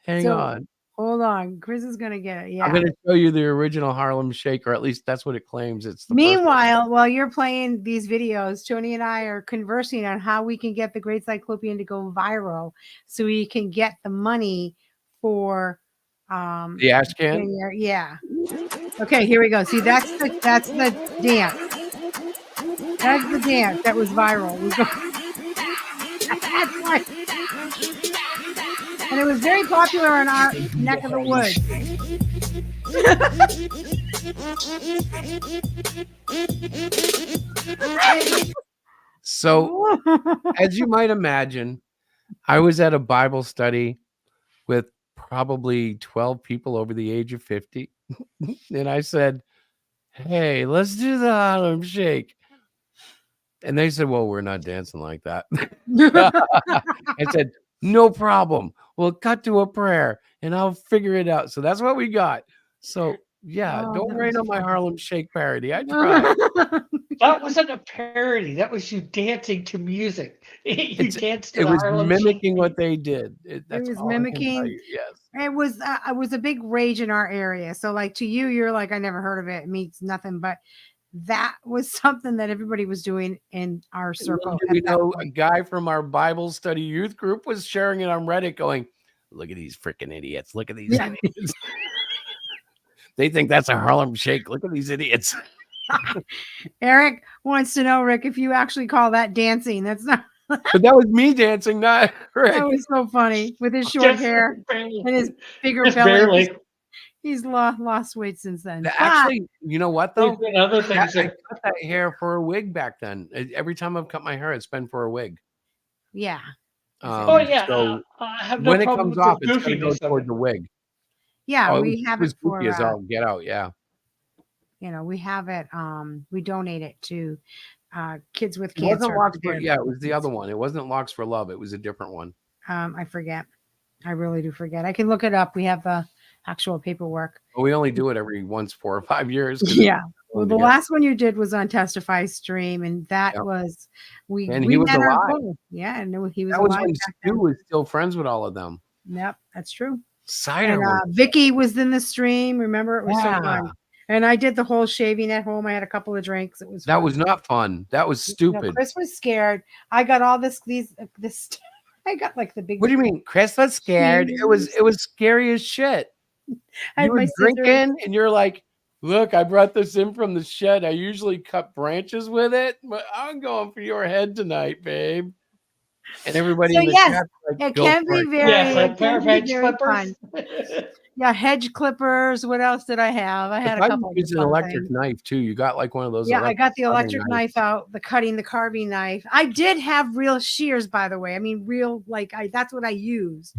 Hang So on. hold on. Chris is gonna get it. I'm Yeah. going to show you the original Harlem Shake, or at least that's what it claims. It's the first. Meanwhile, while you're playing these videos, Tony and I are conversing on how we can get the Great Cyclopean to go viral, so we can get the money for The ash can. yeah. Okay, here we go. See, that's the dance. That's the dance that was viral. That's right. And it was very popular in our neck of the woods. So, as you might imagine, I was at a Bible study with probably 12 people over the age of 50. And I said, hey, let's do the Harlem Shake. And they said, well, we're not dancing like that. I said, no problem. We'll cut to a prayer and I'll figure it out. So that's what we got. So, yeah, Oh, don't that rain was on my fun. Harlem Shake parody. I tried. That wasn't a parody. That was you dancing to music. You danced to It the was Harlem mimicking what Shake. they did. It That's was all I can tell mimicking. you. Yes. It was a big rage in our area. So like to you, you're like, I never heard of it. It means nothing. But that was something that everybody was doing in our Little circle do at we that know, a point. guy from our Bible study youth group was sharing it on Reddit going, look at these freaking idiots. Look at these Yeah. idiots. They think that's a Harlem Shake. Look at these idiots. Eric wants to know, Rick, if you actually call that dancing. That's not But that was me dancing, not that Rick. was so funny with his short Just hair barely. and his bigger Just belly. barely. He's lost weight since then. But Actually, you know what There's though? been other I things that cut that hair for a wig back then. Every time I've cut my hair, it's been for a wig. yeah. Oh yeah, So I have no when it problem comes with the off, it's gonna go goofiness of toward it. the wig. Yeah, Oh, we it have was it for goofy as all get out. Yeah. we have it we donate it to kids with It wasn't cancer. Locks for, yeah, it was the other one. It wasn't Locks for Love. It was a different one. I forget. I really do forget. I can look it up. We have the actual paperwork. But we only do it every once 4 or 5 years. Yeah. Well, the together. last one you did was on Testify Stream, and that Yep. was And we he was met our alive. goal. Yeah, and he was That was alive when back Stu then. was still friends with all of them. Yep, that's true. Cider And was Vicky was in the stream. Remember, it was so Yeah. fun. And I did the whole shaving at home. I had a couple of drinks. It was that fun. was not fun. That was No, stupid. Chris was scared. I got all this. I got like the big. What do you mean? Chris was scared. It was scary as shit. I You had were my scissors. drinking and you're like, look, I brought this in from the shed. I usually cut branches with it, but I'm going for your head tonight, babe. And everybody So in the yes, chat like, it go can for be it. very. yes, a It pair can of be hedge very clippers. fun. Yeah, hedge clippers. What else did I have? I had I a thought couple you of used an fun electric things. knife too. You got like one of those. Yeah, I got the carving electric knife out, the cutting, the carving knife. I did have real shears, by the way. I mean, real that's what I used.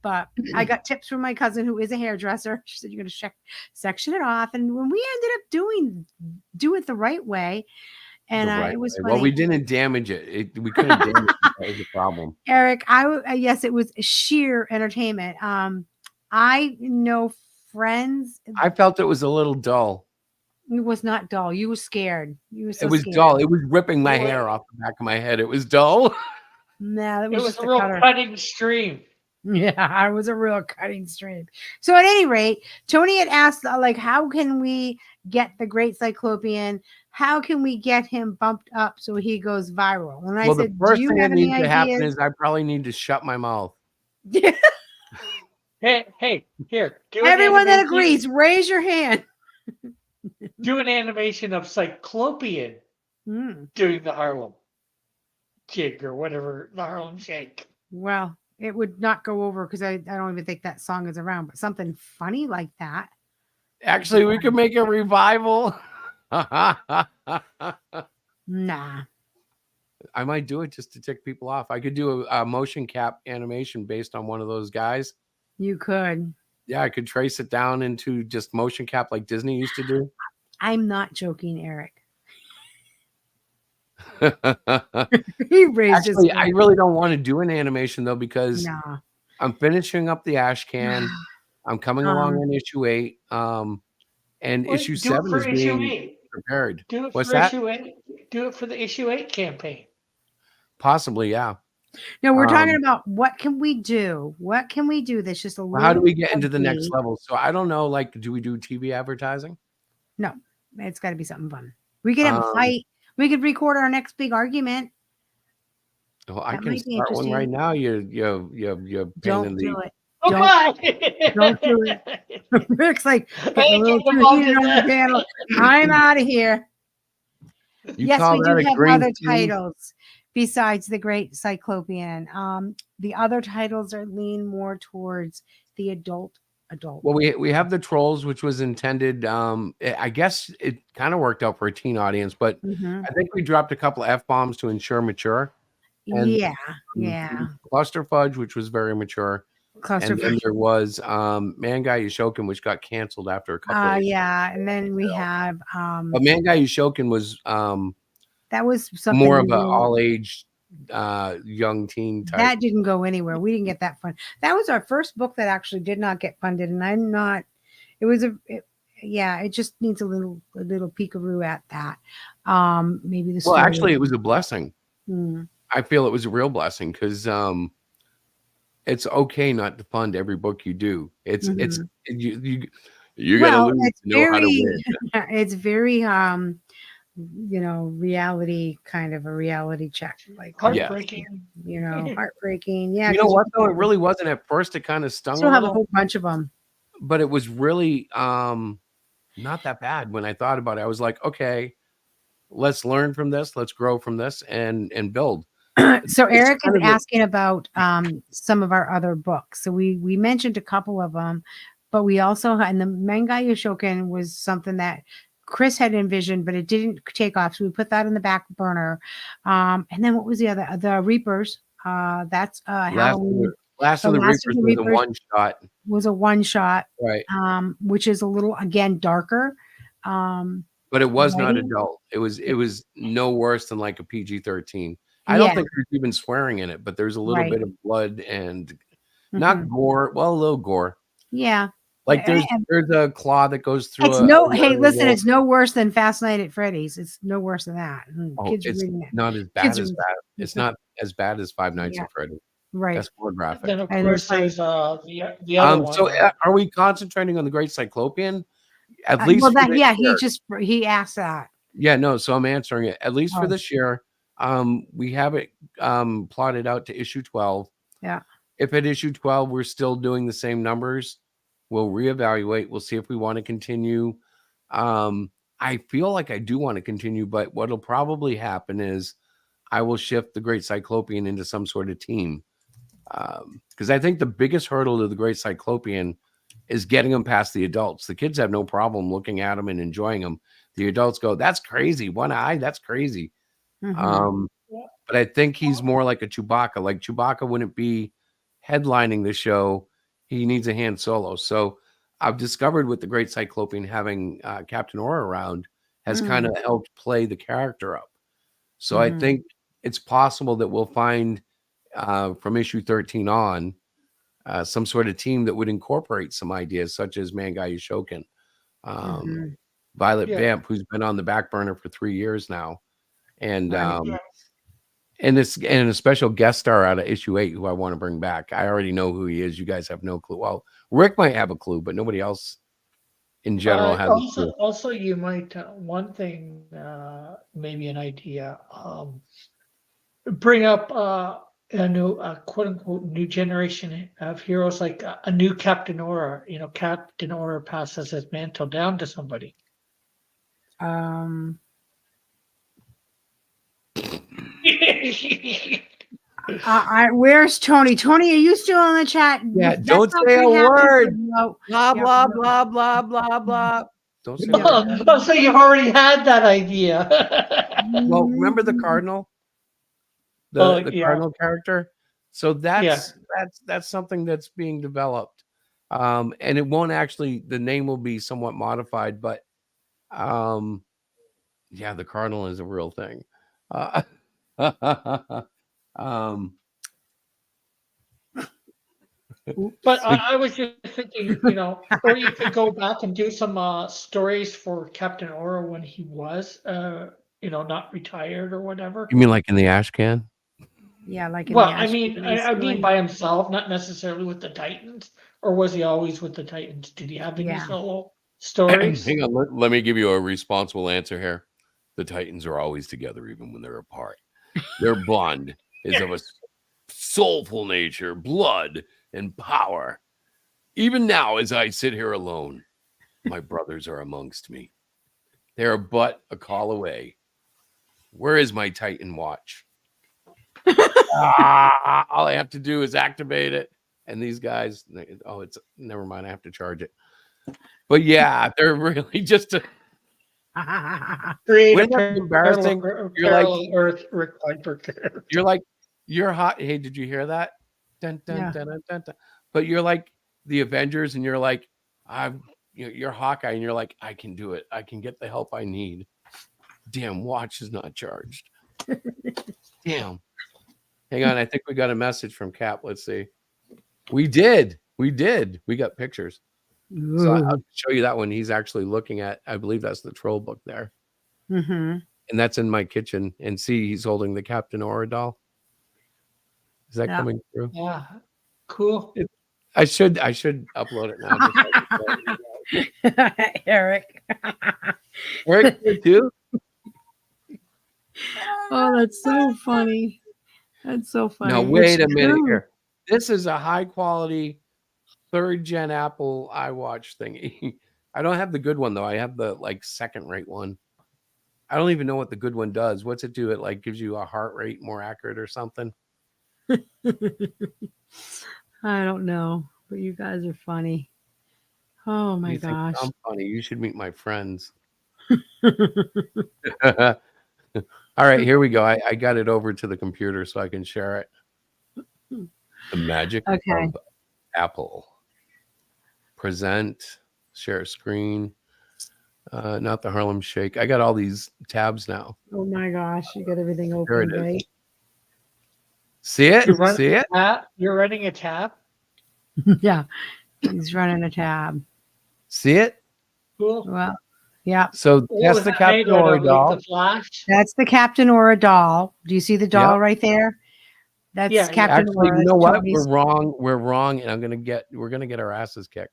But I got tips from my cousin who is a hairdresser. She said you're going to section it off, and when we ended up do it the right way, and the right it was way. funny. Well, we didn't damage it. We couldn't damage it. That was the problem. Eric, yes, it was sheer entertainment. I know friends. I felt it was a little dull. It was not dull. You were scared. You were so It was scared. dull. It was ripping my It was- hair off the back of my head. It was dull. No, that It was was just a a real cutter. cutting stream. Yeah, I was a real cutting stream. So at any rate, Tony had asked, like, how can we get the Great Cyclopean? How can we get him bumped up so he goes viral? And I Well, said, the first do you thing have that any needs to happen ideas? is I probably need to shut my mouth. Hey, here. Do an Everyone that animation- agrees, raise your hand. Do an animation of Cyclopean Hmm. doing the Harlem jig or whatever, the Harlem Shake. Well, it would not go over because I don't even think that song is around, but something funny like that. Actually, we could make a revival. I Nah. might do it just to tick people off. I could do a motion cap animation based on one of those guys. You could. Yeah, I could trace it down into just motion cap like Disney used to do. I'm not joking, Eric. He raised his Actually, hand. I really don't want to do an animation though because Nah. I'm finishing up the Ash Can. I'm coming along on issue 8. And Well, issue do it 7 for is issue being 8. prepared. Do it What's for that? issue 8. Do it for the issue 8 campaign. Possibly, yeah. No, we're talking Um, about what can we do? What can we do that's just a little. Well, how do we get into the next funky? level? So I don't know. Like, do we do TV advertising? No, it's got to be something fun. We could have a Um, fight. We could record our next big argument. Well, I That can might be start one right interesting. now. You're pain Don't in do the. it. Oh, Don't- bye. don't do it. Rick's like I getting a ain't little getting too involved heated in on the that. panel. I'm out of here. You Yes, call we that do a have green other screen? titles besides the Great Cyclopean. The other titles are lean more towards the adult. Well, we have the Trolls, which was intended. I guess it kind of worked out for a teen audience, but Mhm. I think we dropped a couple of F-bombs to ensure mature. And, Yeah, yeah. Cluster Fudge, which was very mature. Cluster. And then there was Mangai Yushoken, which got canceled after a couple of Yeah, and then we have But Mangai Yushoken was that was something more of we an did. all-age young teen type. That didn't go anywhere. We didn't get that fun. That was our first book that actually did not get funded, and I'm not. It was yeah, it just needs a little peekaroo at that. Maybe the Well, story. actually, it was a blessing. Mm, I feel it was a real blessing because it's okay not to fund every book you do. It's mhm. you got to Well, lose it's to know how to very, win. it's very, reality, kind of a reality check, like, Yes. Heartbreaking. heartbreaking. Yeah, You know because what though? It really wasn't at first. It kind of stung a still have a little, whole bunch of them. but it was really not that bad when I thought about it. I was like, okay, let's learn from this, let's grow from this and build. So It's Eric is kind of asking about some of our other books. So we mentioned a couple of them, but we also and the Mangai Yoshokin was something that Chris had envisioned, but it didn't take off. So we put that in the back burner. And then what was the other? The Reapers. That's Halloween. Last The of the Last of Reapers the was a Reapers one shot. was a one shot, Right. which is a little again darker. Um, But it was not writing. adult. It was no worse than like a PG-13. I don't Yeah, think there's even swearing in it, but there's a little right. bit of blood and not Mhm. gore. Well, a little gore. Yeah. Like there's a claw that goes through It's a no, hey, listen, werewolf. it's no worse than Fast Night at Freddy's. It's no worse than that. Oh, Kids it's reading it. not as bad Kids as are, that. It's not as bad as Five Nights yeah, at Freddy. right. That's more graphic. Then of And there's course like, there's the other one. So are we concentrating on the Great Cyclopean? At well, least for that, this yeah, year. he asked that. Yeah, no, so I'm answering it. At least for Oh, this year, we have it plotted out to issue 12. yeah. If at issue 12 we're still doing the same numbers, we'll reevaluate. We'll see if we want to continue. Um, I feel like I do want to continue, but what'll probably happen is I will shift the Great Cyclopean into some sort of team. Because I think the biggest hurdle to the Great Cyclopean is getting them past the adults. The kids have no problem looking at them and enjoying them. The adults go, "That's crazy. One eye, that's crazy." Hmm. Um, but I think he's more like a Chewbacca. Like Chewbacca wouldn't be headlining the show. He needs a hand solo. So I've discovered with the Great Cyclopean having Captain Aura around has kind Hmm. of helped play the character up. So I Hmm. think it's possible that we'll find from issue 13 on some sort of team that would incorporate some ideas such as Mangai Yoshokin, um, Hmm. Violet Yeah. Vamp, who's been on the back burner for 3 years now, and Right. and a special guest star out of issue 8 who I want to bring back. I already know who he is. You guys have no clue. Well, Rick might have a clue, but nobody else in general has a clue. Also, you might one thing, maybe an idea. Bring up a new, quote unquote, new generation of heroes, like a new Captain Aura. Captain Aura passes his mantle down to somebody. Um, where's Tony? Tony, are you still on the chat? Yeah, If don't not say a gonna happen, word. no. Blah Yeah, blah no. blah blah blah blah. Don't say a Yeah. word. Oh, so you've already had that idea. Well, remember the Mhm. cardinal, Oh the yeah, cardinal character. So yeah. that's something that's being developed, and it won't actually. The name will be somewhat modified, but um, yeah, the cardinal is a real thing. Uh, um, But so I was just thinking, or you could go back and do some stories for Captain Aura when he was, not retired or whatever. you mean like in the ash can? Yeah, like in the Well, I Ash mean, Candy I mean story. by himself, not necessarily with the Titans, or was he always with the Titans? Did he have any Yeah. solo stories? Hang on, let me give you a responsible answer here. The Titans are always together, even when they're apart. Their bond is of a soulful nature, blood, and power. Even now, as I sit here alone, my brothers are amongst me. They are but a call away. Where is my Titan watch? All I have to do is activate it. And these guys, it's never mind. I have to charge it. But yeah, they're really just Create a wouldn't that be embarrassing? You're like, parallel Earth Rick Piper character. you're like, you're hot. Hey, did you hear that? Dun, dun, Yeah. dun, dun, dun, dun. But you're like the Avengers, and you're like, you're Hawkeye, and you're like, I can do it. I can get the help I need. Damn, watch is not charged. Damn. Hang on, I think we got a message from Cap. Let's see. We did. We got pictures. So I'll Ooh. show you that one. He's actually looking at, I believe that's the troll book there. Mm-hmm. And that's in my kitchen. And see, he's holding the Captain Aura doll. Is that Yeah. coming through? Yeah. Cool. I should upload it now. Just so I can show it. Eric. Eric here too? Oh, that's so funny. That's so funny. Now, It's wait a minute true. here. This is a high quality 3rd gen Apple iWatch thingy. I don't have the good one though. I have the like 2nd rate one. I don't even know what the good one does. What's it do? It like gives you a heart rate more accurate or something. I don't know, but you guys are funny. Oh my You think gosh. I'm funny? You should meet my friends. All right, here we go. I got it over to the computer so I can share it. The magic Okay. of Apple. Present, share screen. Not the Harlem Shake. I got all these tabs now. Oh my gosh, you got everything There it open, is. right? See it? You're running See it? a tab? You're running a tab? Yeah, he's running a tab. See it? Cool. Well, yeah, So What that's was the that Captain made out Aura of, like doll. the Flash? that's the Captain Aura doll. Do you see the doll Yep. right there? That's Yeah, yeah. Captain Actually, Aura. you know That's what? Tony's. We're wrong. We're wrong, and we're gonna get our asses kicked.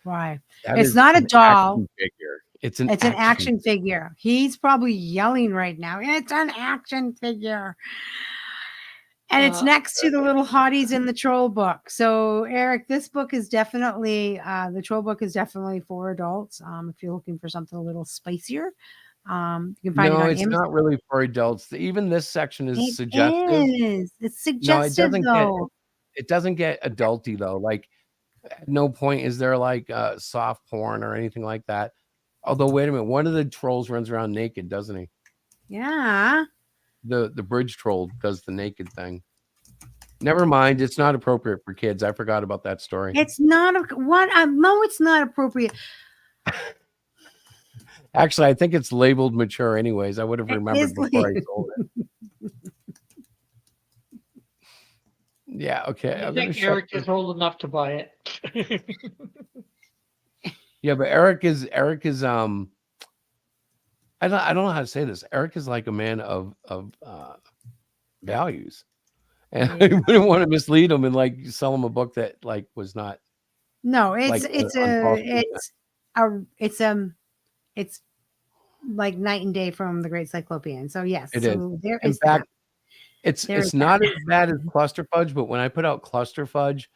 Why? That It's is not a an doll. action figure. It's an action figure. He's probably yelling right now. It's an action figure. And it's next to the little hotties in the troll book. So, Eric, this book is definitely the troll book is definitely for adults. If you're looking for something a little spicier, you can find it No, on it's Amazon. not really for adults. Even this section is It suggestive. is. It's No, it suggestive doesn't get though. it doesn't get adulty though. Like at no point is there like soft porn or anything like that. Although wait a minute, one of the trolls runs around naked, doesn't he? Yeah. The bridge troll does the naked thing. Never mind, it's not appropriate for kids. I forgot about that story. It's not what no, it's not appropriate. Actually, I think it's labeled mature anyways. I would have It remembered is before I sold it. Yeah, okay. I I'm gonna think shut Eric this. is old enough to buy it. Yeah, but Eric is I don't know how to say this. Eric is like a man of values. And I wouldn't want to mislead him and like sell him a book that like was not No, it's like it's on a false it's like night and day from the Great Cyclopean. So yes, It is. so there In is fact, that. There it's is not that. as bad as Cluster Fudge, but when I put out Cluster Fudge,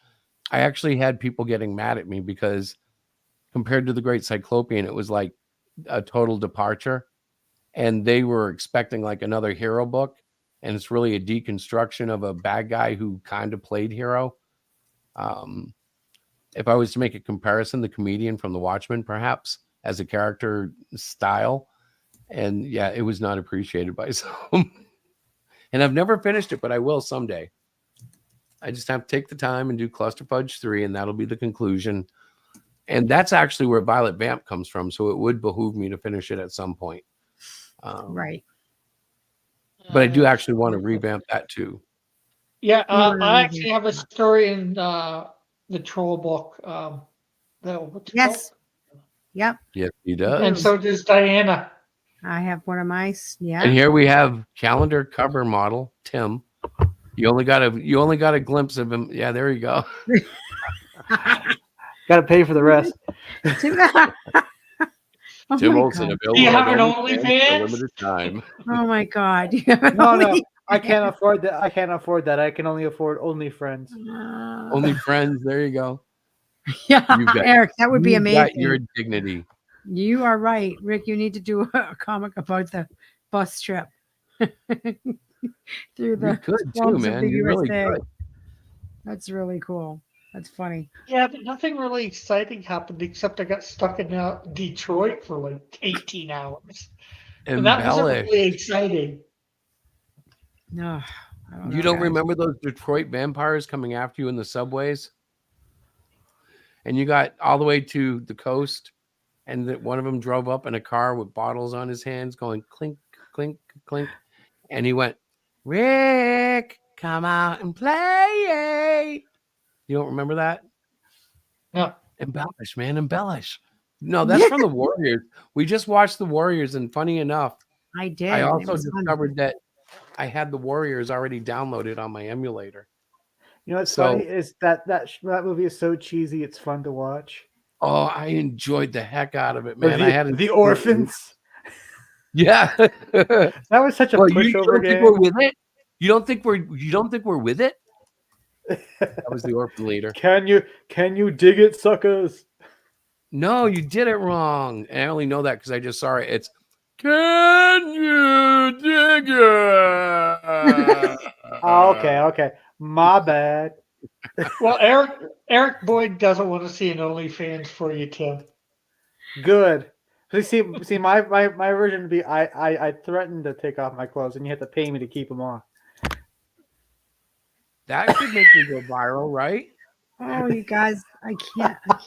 I actually had people getting mad at me because compared to the Great Cyclopean, it was like a total departure. And they were expecting like another hero book. And it's really a deconstruction of a bad guy who kind of played hero. If I was to make a comparison, the comedian from The Watchmen, perhaps, as a character style. And yeah, it was not appreciated by some. And I've never finished it, but I will someday. I just have to take the time and do Cluster Fudge 3, and that'll be the conclusion. And that's actually where Violet Vamp comes from. So it would behoove me to finish it at some point. Right. But I do actually want to revamp that too. Yeah, You wanna I read actually it. have a story in the troll book. What's it Yes. called? Yep. Yes, he And does. so does Diana. I have one of my yeah. And here we have calendar cover model Tim. You only got a glimpse of him. Yeah, there you go. Got to pay for the rest. Oh Tim my Olsen God. available Do you at have an OnlyFans for a OnlyFans? limited time. Oh my God. You have an No, no, Only- I can't afford that. I can't afford that. I can only afford Only Friends. Only friends. There you go. Yeah, You've got- Eric, that would be You've got amazing. your dignity. You are right, Rick. You need to do a comic about the bus trip through the You could too, slums of man. the You really USA. could. That's really cool. That's funny. Yeah, but nothing really exciting happened except I got stuck in Detroit for like 18 hours. And that wasn't Embellish. really exciting. No, I don't You know, don't guys. remember those Detroit vampires coming after you in the subways? And you got all the way to the coast, and that one of them drove up in a car with bottles on his hands going clink, clink, clink. And he went, Rick, come out and play. You don't remember that? No. Embellish, man, embellish. No, that's from the Warriors. We just watched the Warriors, and funny enough, I did. I and it also was fun. discovered that I had the Warriors already downloaded on my emulator. You know what's So- funny is that movie is so cheesy. It's fun to watch. Oh, I enjoyed the heck out of it, man. the, I had the Orphans. Yeah. That was such a Well, you pushover don't think we're game. with it? You don't think we're with it? That was the orphan leader. Can you dig it, suckers? No, you did it wrong. And I only know that because I just saw it. It's can you dig it? Oh, okay. My bad. Well, Eric Boyd doesn't want to see an OnlyFans for you, Tim. Good. See, my version would be I threatened to take off my clothes, and you have to pay me to keep them on. That could make me go viral, right? Oh, you guys, I can't. I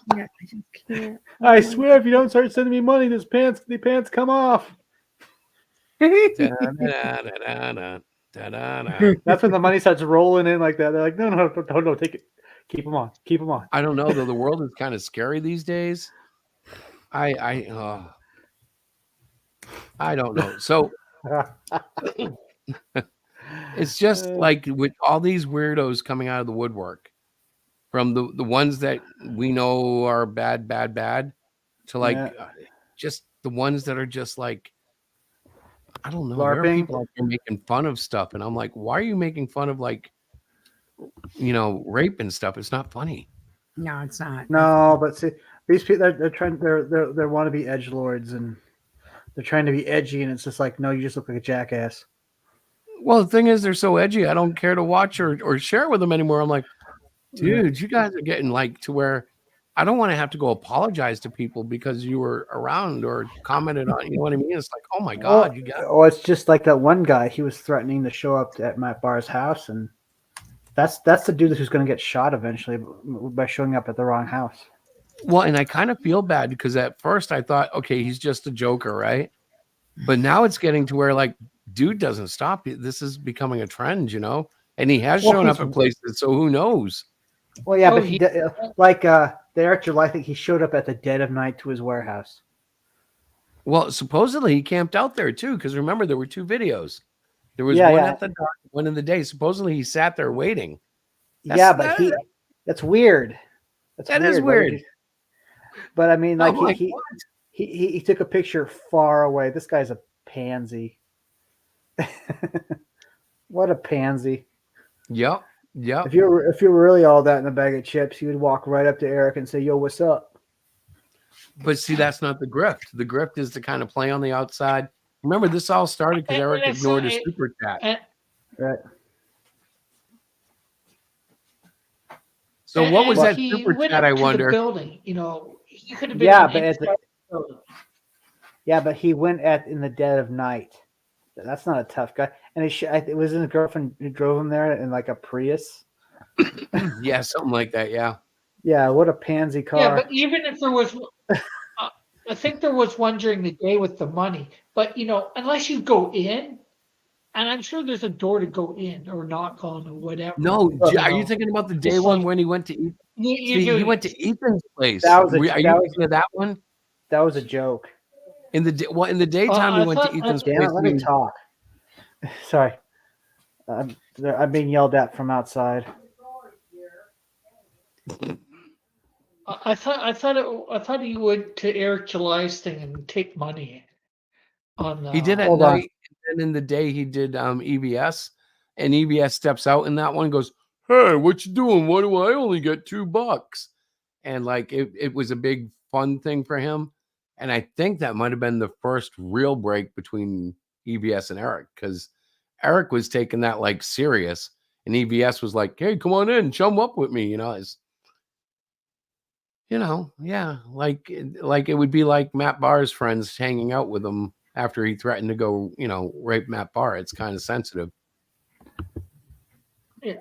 just can't. I swear, if you don't start sending me money, the pants come off. Da-da-da-da-da-da, da-da-da. That's when the money starts rolling in like that. They're like, no, take it, keep them on. I don't know though. The world is kind of scary these days. I don't know. So it's just like with all these weirdos coming out of the woodwork, from the ones that we know are bad, to like just the ones that are just like, I don't know. There are LARPing. people out there making fun of stuff, and I'm like, why are you making fun of like, rape and stuff? It's not funny. No, it's not. No, but see, these people they're trying they want to be edgelords, and they're trying to be edgy, and it's just like, no, you just look like a jackass. Well, the thing is, they're so edgy. I don't care to watch or share with them anymore. I'm like, dude, you guys are getting like to where I don't want to have to go apologize to people because you were around or commented on. You know what I mean? It's like, oh my god, you got. Oh, it's just like that one guy. He was threatening to show up at Matt Barr's house, and that's the dude who's going to get shot eventually by showing up at the wrong house. Well, and I kind of feel bad because at first I thought, okay, he's just a joker, right? But now it's getting to where like, dude doesn't stop. This is becoming a trend, and he has shown up at places. So who knows? Well, yeah, but he did, like the Eric July, I think he showed up at the dead of night to his warehouse. Well, supposedly he camped out there too, because remember there were two videos. There was one at the dark, one in the day. Supposedly he sat there waiting. That's weird. That is weird. But I mean, like like, he took a picture far away. This guy's a pansy. What a pansy. Yep. If you were really all that in a bag of chips, you would walk right up to Eric and say, "Yo, what's up?" But see, that's not the grift. The grift is to kind of play on the outside. Remember, this all started because Eric ignored his super chat. Right. So what was that super chat? I wonder. Building, he could have been. But he went in the dead of night. That's not a tough guy. And it was his girlfriend who drove him there in like a Prius. Yeah, something like that. Yeah. Yeah. What a pansy car. Yeah, but even if there was, I think there was one during the day with the money. But unless you go in, and I'm sure there's a door to go in or knock on or whatever. No, are you thinking about the day one when he went to Ethan? He went to Ethan's place. Are you thinking of that one? That was a joke. In the daytime, we went to Ethan's place. Let me talk. Sorry, I'm being yelled at from outside. I thought he would to Eric July's thing and take money. He did at night, and then in the day he did EBS, and EBS steps out in that one and goes, "Hey, what you doing? Why do I only get $2?" And like it was a big fun thing for him. And I think that might have been the first real break between EBS and Eric, because Eric was taking that like serious, and EBS was like, "Hey, come on in, chum up with me." Like it would be like Matt Barr's friends hanging out with him after he threatened to go, rape Matt Barr. It's kind of sensitive.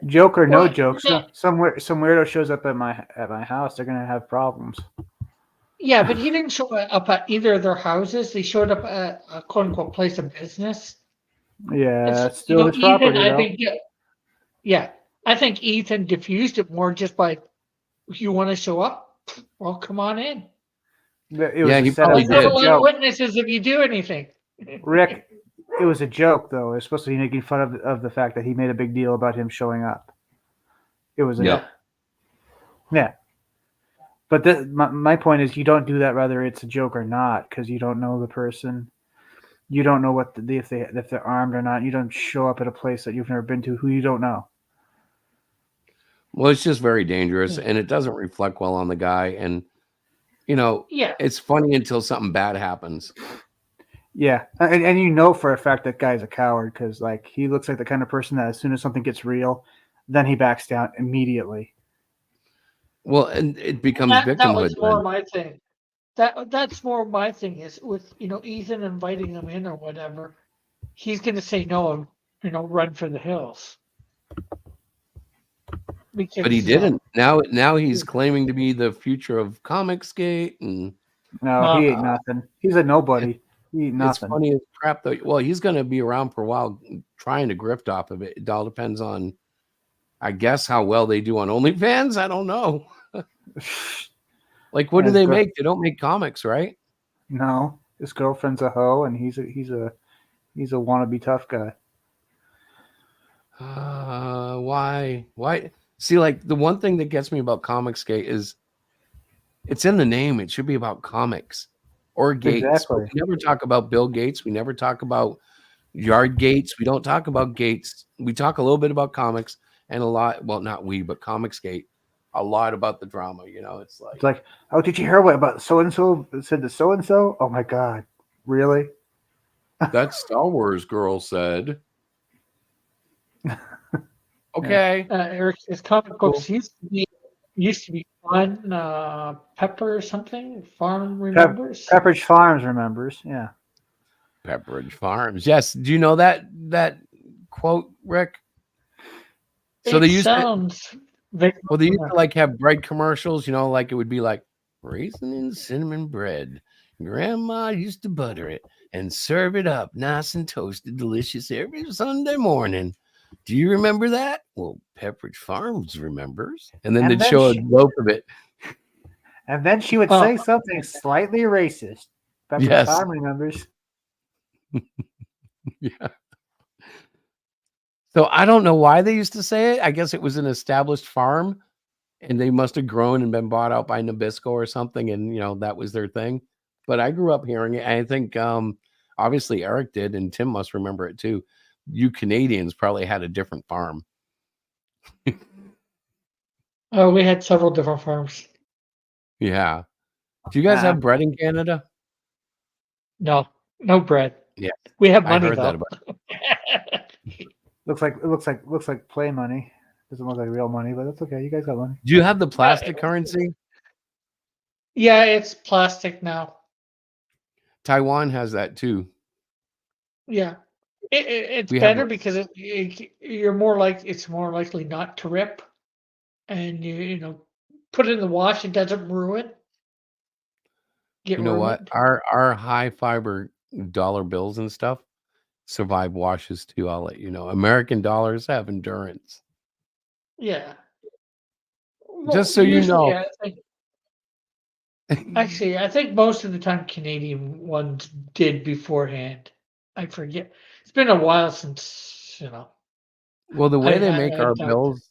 Joke or no joke, some weirdo shows up at my house, they're gonna have problems. Yeah, but he didn't show up at either of their houses. He showed up at a quote unquote place of business. Yeah, it's still his property. I think Ethan diffused it more just by, you want to show up? Well, come on in. It was Yeah, a he setup. probably It There's was not a a did. lot of joke. witnesses if you do anything. Rick, it was a joke, though. It was supposed to be making fun of the fact that he made a big deal about him showing up. It was a Yep. yeah. But my point is, you don't do that whether it's a joke or not, because you don't know the person. You don't know what if they're armed or not. You don't show up at a place that you've never been to, who you don't know. Well, it's just very dangerous, Yeah. and it doesn't reflect well on the guy. And Yeah. it's funny until something bad happens. Yeah, and you know for a fact that guy's a coward, because like he looks like the kind of person that as soon as something gets real, then he backs down immediately. Well, and it becomes That victimhood was more then. my thing. That's more my thing is with Ethan inviting him in or whatever. He's gonna say no and run for the hills But he because didn't. Now he's claiming to be the future of Comicsgate, and No, he ain't uh, nothing. He's a it, nobody. He ain't it's nothing. funny as crap though. Well, he's going to be around for a while trying to grift off of it. It all depends on, I guess, how well they do on OnlyFans. I don't know. Like, what do His they girl, make? They don't make comics, right? no, his girlfriend's a hoe, and he's a wannabe tough guy. Why? Why? See, like the one thing that gets me about Comicsgate is it's in the name. It should be about comics or Gates. But Exactly. we never talk about Bill Gates. We never talk about Yard Gates. We don't talk about Gates. We talk a little bit about comics and a lot. Well, not we, but Comicsgate. A lot about the drama. It's It's like like, oh, did you hear what about so and so said to so and so? Oh my god, really? that Star Wars girl said. Okay. Eric, his comic Cool. books used to be fun. Pepper or something. Farm remembers. Pepperidge Farms remembers. Yeah. Pepperidge Farms. Yes. Do you know that quote, Rick? So they It used to. sounds vague. Well, they used to like have bread commercials, like it would be like raisin and cinnamon bread. Grandma used to butter it and serve it up nice and toasted, delicious every Sunday morning. Do you remember that? Well, Pepperidge Farms remembers. And then And they'd then show a she, loaf of it. and then she would Oh, say something slightly racist. Pepperidge Yes. Farm remembers. Yeah. So I don't know why they used to say it. I guess it was an established farm and they must have grown and been bought out by Nabisco or something. And, that was their thing. But I grew up hearing it. I think obviously Eric did, and Tim must remember it too. You Canadians probably had a different farm. we had several different farms. Yeah. Do you guys Uh, have bread in Canada? No bread. Yeah. We have I money heard that though. about looks like play money. Doesn't look like real money, but that's okay. You guys got money. Do you have the plastic currency? Yeah, it's plastic now. Taiwan has that too. Yeah, it's We have better because it's more likely not to rip, and put it in the wash. It doesn't get you know what? ruined. Our high fiber dollar bills and stuff survive washes too. I'll let you know. American dollars have endurance. Yeah. Just so you Usually, know. I think most of the time Canadian ones did beforehand. I forget. It's been a while since Well, the way they I make our doubt. bills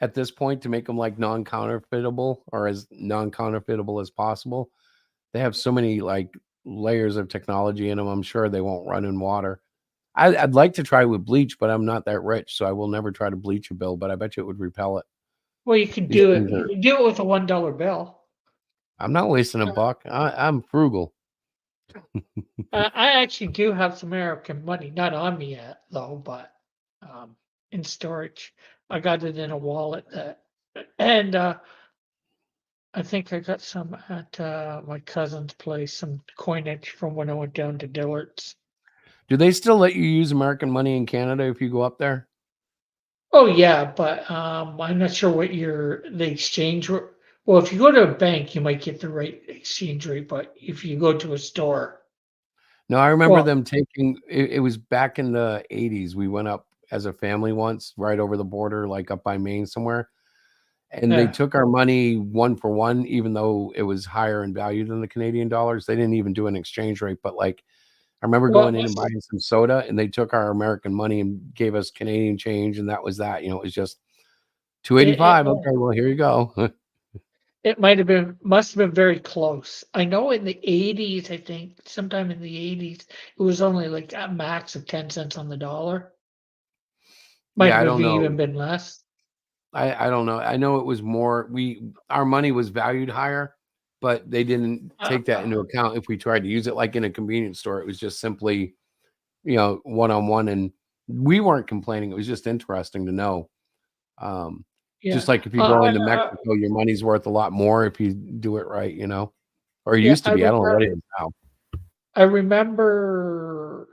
at this point to make them like non-counterfeitable or as non-counterfeitable as possible, they have so many like layers of technology in them. I'm sure they won't run in water. I'd like to try with bleach, but I'm not that rich, so I will never try to bleach a bill. But I bet you it would repel it. Well, you can These do it. things You are. can do it with a $1 bill. I'm not wasting a buck. I'm frugal. I actually do have some American money, not on me yet though, but in storage. I got it in a wallet and I think I got some at my cousin's place, some coinage from when I went down to Dillard's. Do they still let you use American money in Canada if you go up there? Oh yeah, but I'm not sure what the exchange. Well, if you go to a bank, you might get the right exchange rate, but if you go to a store, No, I remember well, them taking it was back in the 80s. We went up as a family once, right over the border, like up by Maine somewhere. and they Yeah. took our money 1 for 1, even though it was higher in value than the Canadian dollars. They didn't even do an exchange rate, but like I remember Well, going in and buying some soda, and they took our American money and gave us Canadian change, and that was that. You know, it was just it, it, 285. Okay, well here you go. it must have been very close. I know in the 80s, I think sometime in the 80s, it was only like a max of 10 cents on the dollar. Might Yeah, I have don't know. even been less. I don't know. I know it was more. Our money was valued higher, but they didn't take that into account if we tried to use it like in a convenience store. It was just simply, one-on-one, and we weren't complaining. It was just interesting to know. Yeah. Just like if you go into Mexico, your money's worth a lot more if you do it right, or it Yeah, used to be. I don't know what it is now. I remember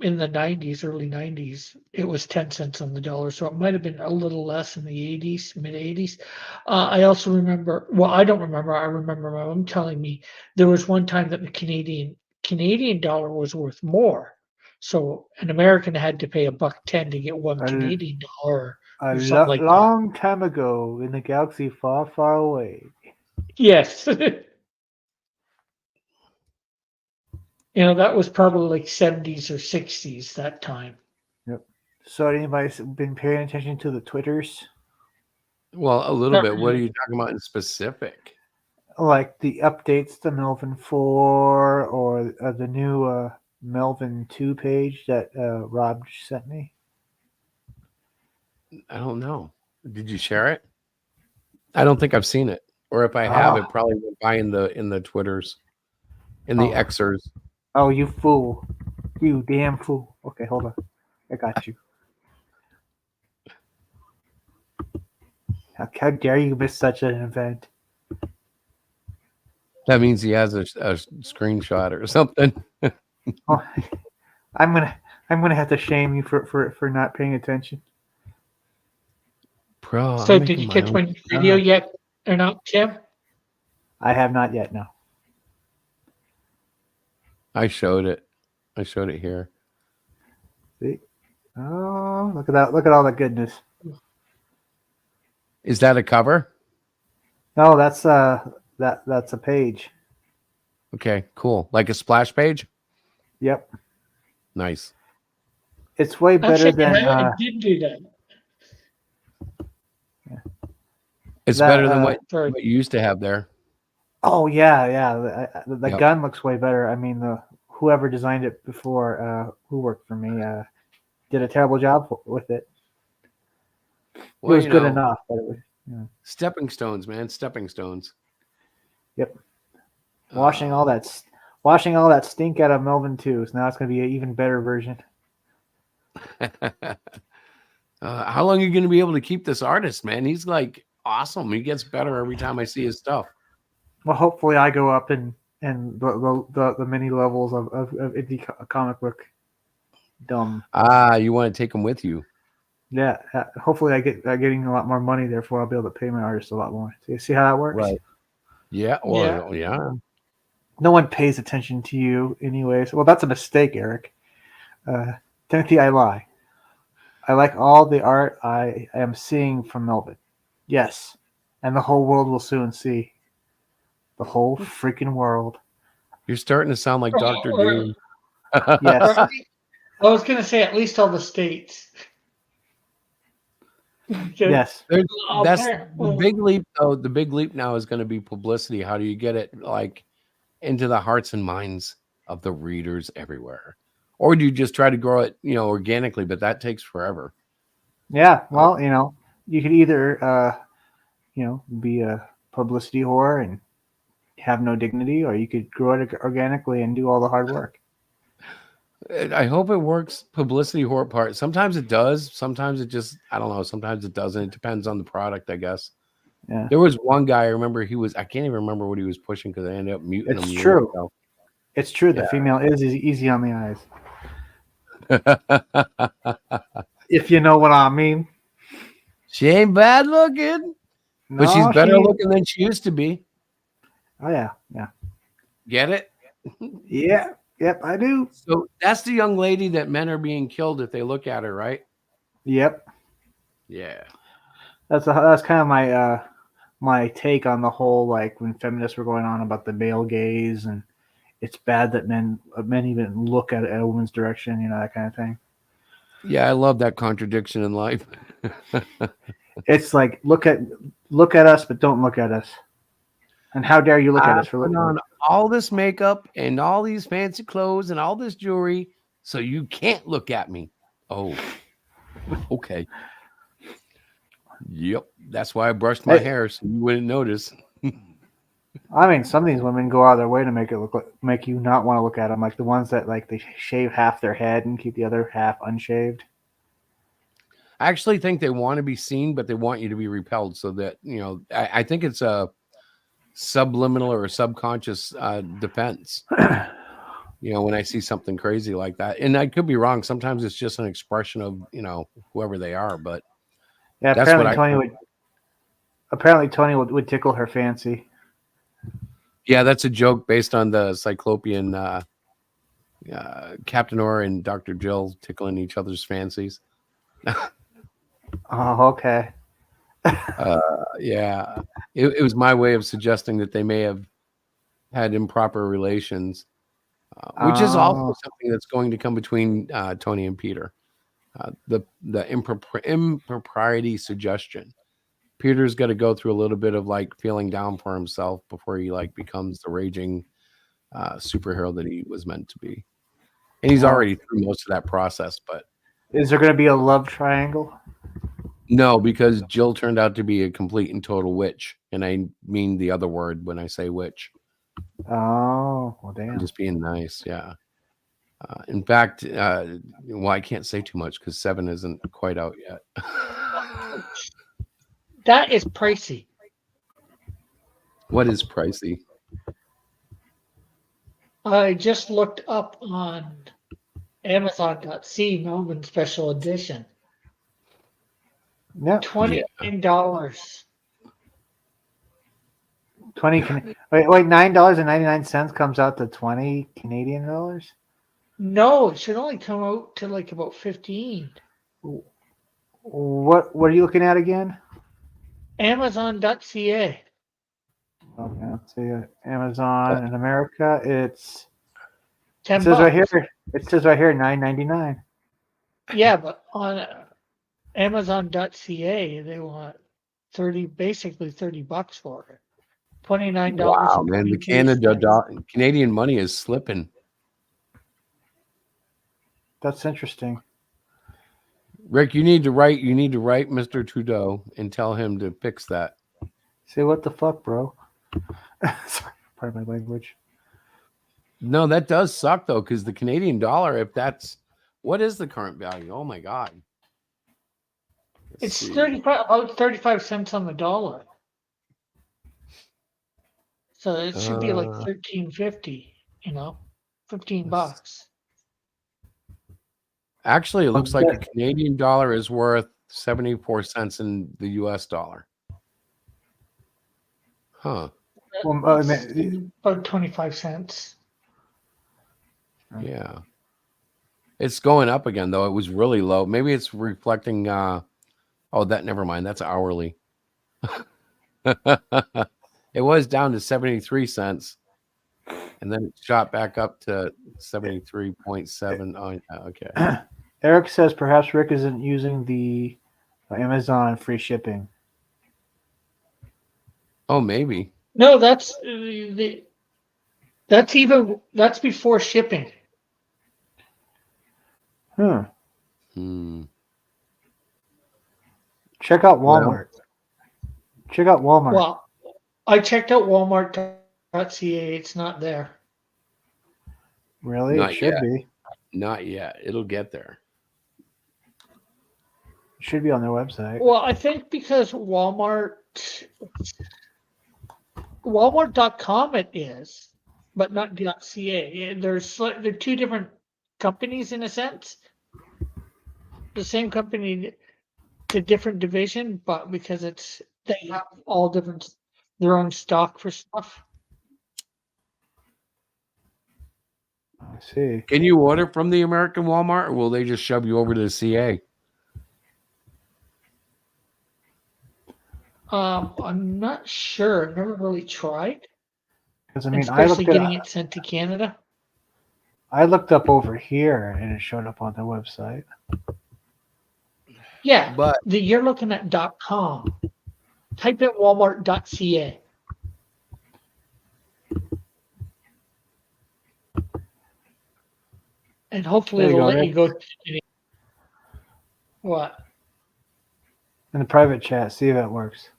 in the 90s, early 90s, it was 10 cents on the dollar. So it might have been a little less in the 80s, mid 80s. I also remember, well, I don't remember. I remember my mom telling me there was one time that the Canadian dollar was worth more. So an American had to pay $1.10 to get one A, Canadian dollar a or something like that. long time ago in a galaxy far, far away. Yes. That was probably like 70s or 60s that time. Yep. So anybody's been paying attention to the Twitters? Well, a little Not bit. What are really. you talking about in specific? Like the updates to Melvin 4 or the new Melvin 2 page that Rob sent me? I don't know. Did you share it? I don't think I've seen it. Or if I have, Ah. it probably went by in the Twitters, in the Oh. Xers. Oh, you fool. You damn fool. Okay, hold on. I got you. How dare you miss such an event? That means he has a screenshot or something. Oh, I'm gonna have to shame you for not paying attention. Bro, So I'm did making you my catch own my video stuff. yet or not, Tim? I have not yet. No. I showed it. I showed it here. See? Oh, look at that! Look at all that goodness. Is that a cover? No, that's that's a page. Okay, cool. Like a splash page? Yep. Nice. It's way better Actually, than I did do that. It's that. better than what Sorry. you used to have there. Oh yeah. The Yep. gun looks way better. I mean, whoever designed it before, who worked for me, did a terrible job with it. Well, it was good enough, but it was. Stepping stones, man. Stepping stones. Yep. Washing all that stink out of Melvin 2. So now it's going to be an even better version. How long are you going to be able to keep this artist, man? He's like awesome. He gets better every time I see his stuff. Well, hopefully I go up and the many levels of indie comic book dumb. You want to take him with you? Yeah. Hopefully I get getting a lot more money. Therefore, I'll be able to pay my artist a lot more. So you see how that works? Right. Yeah. Well, yeah. No one pays attention to you anyways. Well, that's a mistake, Eric. Timothy, I lie. I like all the art I am seeing from Melvin. Yes. And the whole world will soon see. The whole freaking world. You're starting to sound like Dr. Doom. Yes. I was going to say at least all the states. Yes. That's the big leap, though. The big leap now is going to be publicity. How do you get it like into the hearts and minds of the readers everywhere? Or do you just try to grow it, organically? But that takes forever. Yeah. Well, you could either, be a publicity whore and have no dignity, or you could grow it organically and do all the hard work. I hope it works. Publicity whore part. Sometimes it does. Sometimes it just, I don't know. Sometimes it doesn't. It depends on the product, I guess. Yeah. There was one guy, I remember I can't even remember what he was pushing because I ended up muting him. It's true. It's true. The female is easy on the eyes. If you know what I mean. She ain't bad looking, but she's better looking than she used to be. Oh, yeah. Get it? Yeah. Yep, I do. So that's the young lady that men are being killed if they look at her, right? Yep. Yeah. That's kind of my take on the whole, like when feminists were going on about the male gaze and it's bad that men even look at a woman's direction, you know, that kind of thing. Yeah, I love that contradiction in life. It's like look at us, but don't look at us. And how dare you look at I us for put looking? on all this makeup and all these fancy clothes and all this jewelry so you can't look at me. Oh, okay. Yep. That's why I brushed my Hey, hair so you wouldn't notice. I mean, some of these women go out of their way to make you not want to look at them, like the ones that like they shave half their head and keep the other half unshaved. I actually think they want to be seen, but they want you to be repelled so that, I think it's a subliminal or a subconscious defense. When I see something crazy like that, and I could be wrong. Sometimes it's just an expression of, whoever they are, but Yeah, that's what apparently Tony would tickle her fancy. Yeah, that's a joke based on the Cyclopean Captain Orr and Dr. Jill tickling each other's fancies. Oh, okay. Yeah, it was my way of suggesting that they may have had improper relations, which is also something that's going to come between Tony and Peter. The impropriety suggestion. Peter's got to go through a little bit of like feeling down for himself before he like becomes the raging superhero that he was meant to be, and he's already through most of that process. But is there going to be a love triangle? No, because Jill turned out to be a complete and total witch, and I mean the other word when I say witch. Oh, well, damn. I'm just being nice, yeah. In fact, well, I can't say too much because 7 isn't quite out yet. That is pricey. What is pricey? I just looked up on Amazon.c Melbourne Special Edition. Yeah, $29. 20. Wait, $9.99 comes out to 20 Canadian dollars. No, it should only come out to like about 15. What are you looking at again? Amazon.ca. Okay, let's see. Amazon in America, it's $10. It says right here. It says right here $9.99. Yeah, but on Amazon.ca they want basically $30 for it. $29. Wow, man, the Canadian money is slipping. That's interesting. Rick, you need to write Mr. Trudeau and tell him to fix that. Say what the fuck, bro? Sorry, pardon my language. No, that does suck though, because the Canadian dollar, what is the current value? Oh my God. It's about 35 cents on the dollar. So it should be like $13.50, $15. Actually, it looks like a Canadian dollar is worth 74 cents in the US dollar. Huh. Well, about 25 cents. Yeah. It's going up again, though. It was really low. Maybe it's reflecting. Never mind. That's hourly. It was down to 73 cents. And then it shot back up to 73.7. Okay. Eric says perhaps Rick isn't using the Amazon free shipping. Oh, maybe. No, that's before shipping. Check out Walmart. Check out Walmart. Well, I checked out Walmart.ca. It's not there. Really? Not It should yet. be. Not yet. It'll get there. It should be on their website. Well, I think because Walmart.com it is, but not .ca. They're two different companies in a sense. The same company to different division, but because they have all different their own stock for stuff. I see. Can you order from the American Walmart, or will they just shove you over to the CA? I'm not sure. I've never really tried, Because I mean, especially getting it sent to Canada. I looked up over here and it showed up on the website. Yeah, But you're looking at .com. Type in Walmart.ca. And hopefully There you it'll go, let Rick. you go to any. What? In the private chat, see if it works.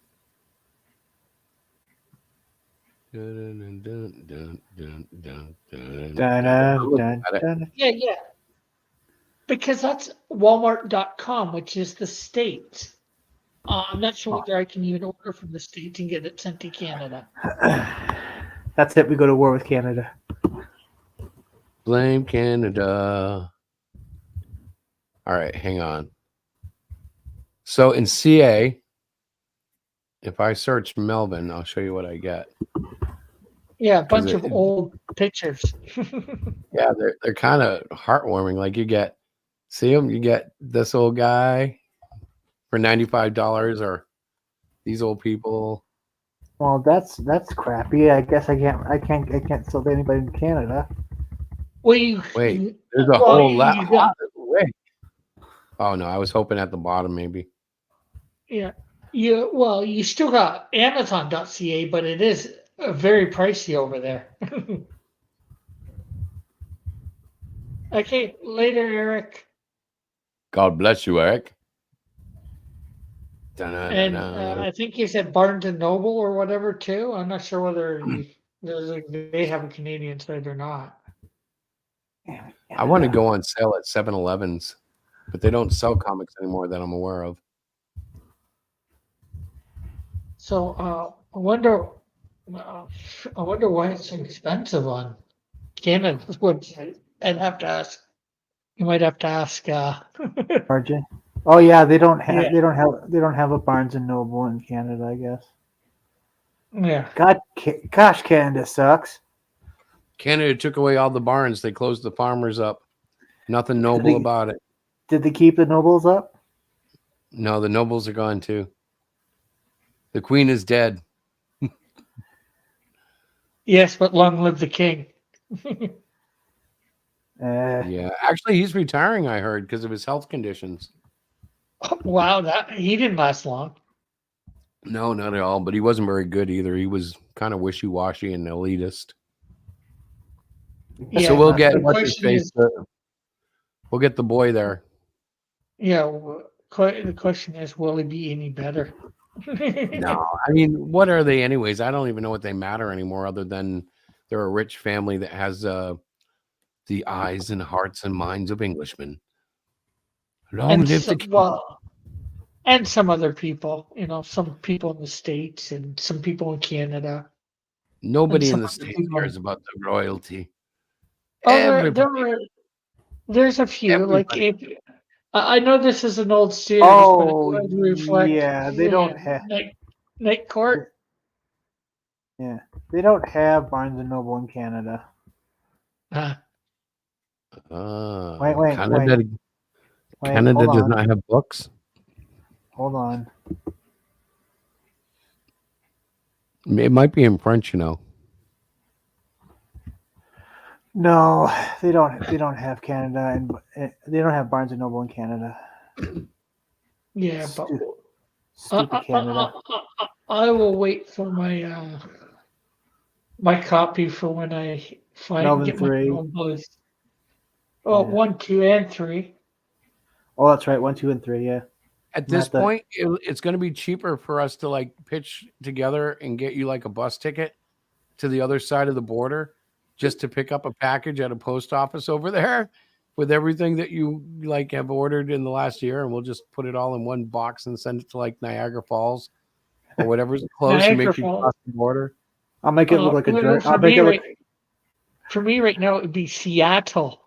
dun, dun, dun, dun, dun, dun, Dun, dun. dun, dun, dun. Yeah. Because that's Walmart.com, which is the States. I'm not sure whether I can even order from the States and get it sent to Canada. That's it. We go to war with Canada. Blame Canada. All right, hang on. So in CA, if I search Melvin, I'll show you what I get. Yeah, a bunch of old pictures. Yeah, they're kind of heartwarming. Like you see them, you get this old guy for $95, or these old people. Well, that's crappy. I guess I can't sell to anybody in Canada. Well, Wait, there's a whole lot. Wait. Oh no, I was hoping at the bottom maybe. Yeah. You still got Amazon.ca, but it is very pricey over there. Okay, later, Eric. God bless you, Eric. And I think you said Barnes and Noble or whatever too. I'm not sure whether they have a Canadian site or not. I want to go on sale at 7-Elevens, but they don't sell comics anymore that I'm aware of. So I wonder why it's so expensive on Canada's website. I'd have to ask. You might have to ask. RJ. Oh yeah, they don't have Yeah. they don't have a Barnes and Noble in Canada, I guess. Yeah. Gosh, Canada sucks. Canada took away all the barns. They closed the farmers up. Nothing noble about it. Did they keep the nobles up? No, the nobles are gone too. The queen is dead. Yes, but long live the king. Yeah, actually, he's retiring. I heard because of his health conditions. Wow, he didn't last long. No, not at all. But he wasn't very good either. He was kind of wishy-washy and elitist. Yeah, so we'll get we'll get the boy there. Yeah, the question is, will he be any better? No, I mean, what are they anyways? I don't even know what they matter anymore, other than they're a rich family that has the eyes and hearts and minds of Englishmen. Long live the king. Well, and some other people, some people in the States and some people in Canada. Nobody in the States cares about the royalty. Oh, there's a few. Everybody. Like I know this is an old series, but it does reflect. Yeah, they don't have Night Court. Yeah, they don't have Barnes and Noble in Canada. Wait. Canada does not have books. Hold on. It might be in French, No, they don't. They don't have Canada, and they don't have Barnes and Noble in Canada. Yeah, but stupid Canada. I will wait for my my copy for when I get 3. my boys. Oh, yeah. 1, 2, and 3. Oh, that's right. 1, 2, and 3. Yeah. At this point, it's going to be cheaper for us to pitch together and get you a bus ticket to the other side of the border, just to pick up a package at a post office over there with everything that you have ordered in the last year, and we'll just put it all in one box and send it to Niagara Falls or whatever's close and make you cross the border. I'll make it look like a drug. For me right now, it would be Seattle.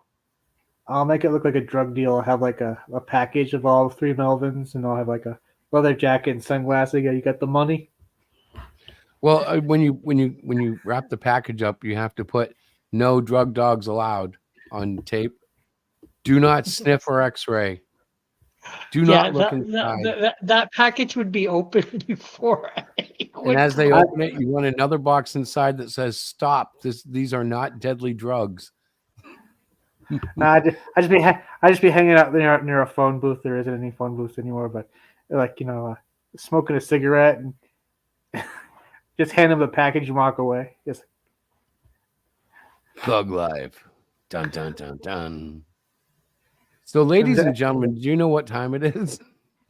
I'll make it look like a drug deal. I'll have a package of all 3 Melvins, and I'll have a leather jacket and sunglasses. Yeah, you got the money. Well, when you wrap the package up, you have to put "No drug dogs allowed" on tape. Do not sniff or X-ray. Do Yeah, not look inside. that package would be open before I And would as they come. open it, you want another box inside that says "Stop! These are not deadly drugs." I just be hanging out near a phone booth. There isn't any phone booths anymore, but like smoking a cigarette and just hand them the package and walk away. Just Thug life. Dun dun dun dun. So, ladies and gentlemen, do you know what time it is?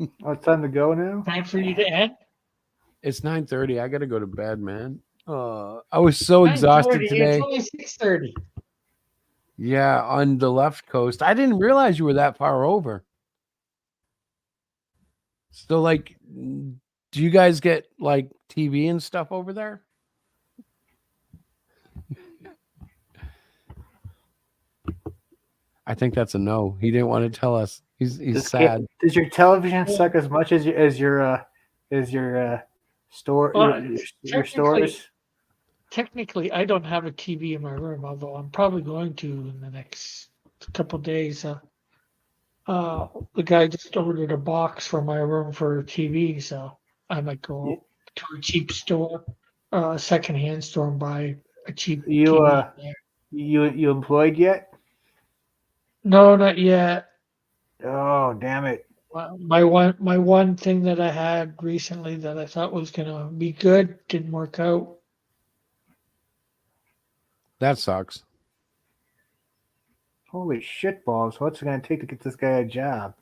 oh, it's time to go now. Time for you to end. It's 9:30. I gotta go to bed, man. I was so exhausted 9:30. It's today. only 6:30. Yeah, on the left coast. I didn't realize you were that far over. So, like, do you guys get like TV and stuff over there? I think that's a no. He didn't want to tell us. He's sad. Does your television suck as much as your store Well, your stores? Technically, I don't have a TV in my room, although I'm probably going to in the next couple of days. The guy just ordered a box for my room for a TV, so I might go to a cheap store, secondhand store, and buy a cheap You TV there. you employed yet? No, not yet. Oh, damn it! My one thing that I had recently that I thought was gonna be good didn't work out. That sucks. Holy shit balls! What's it gonna take to get this guy a job?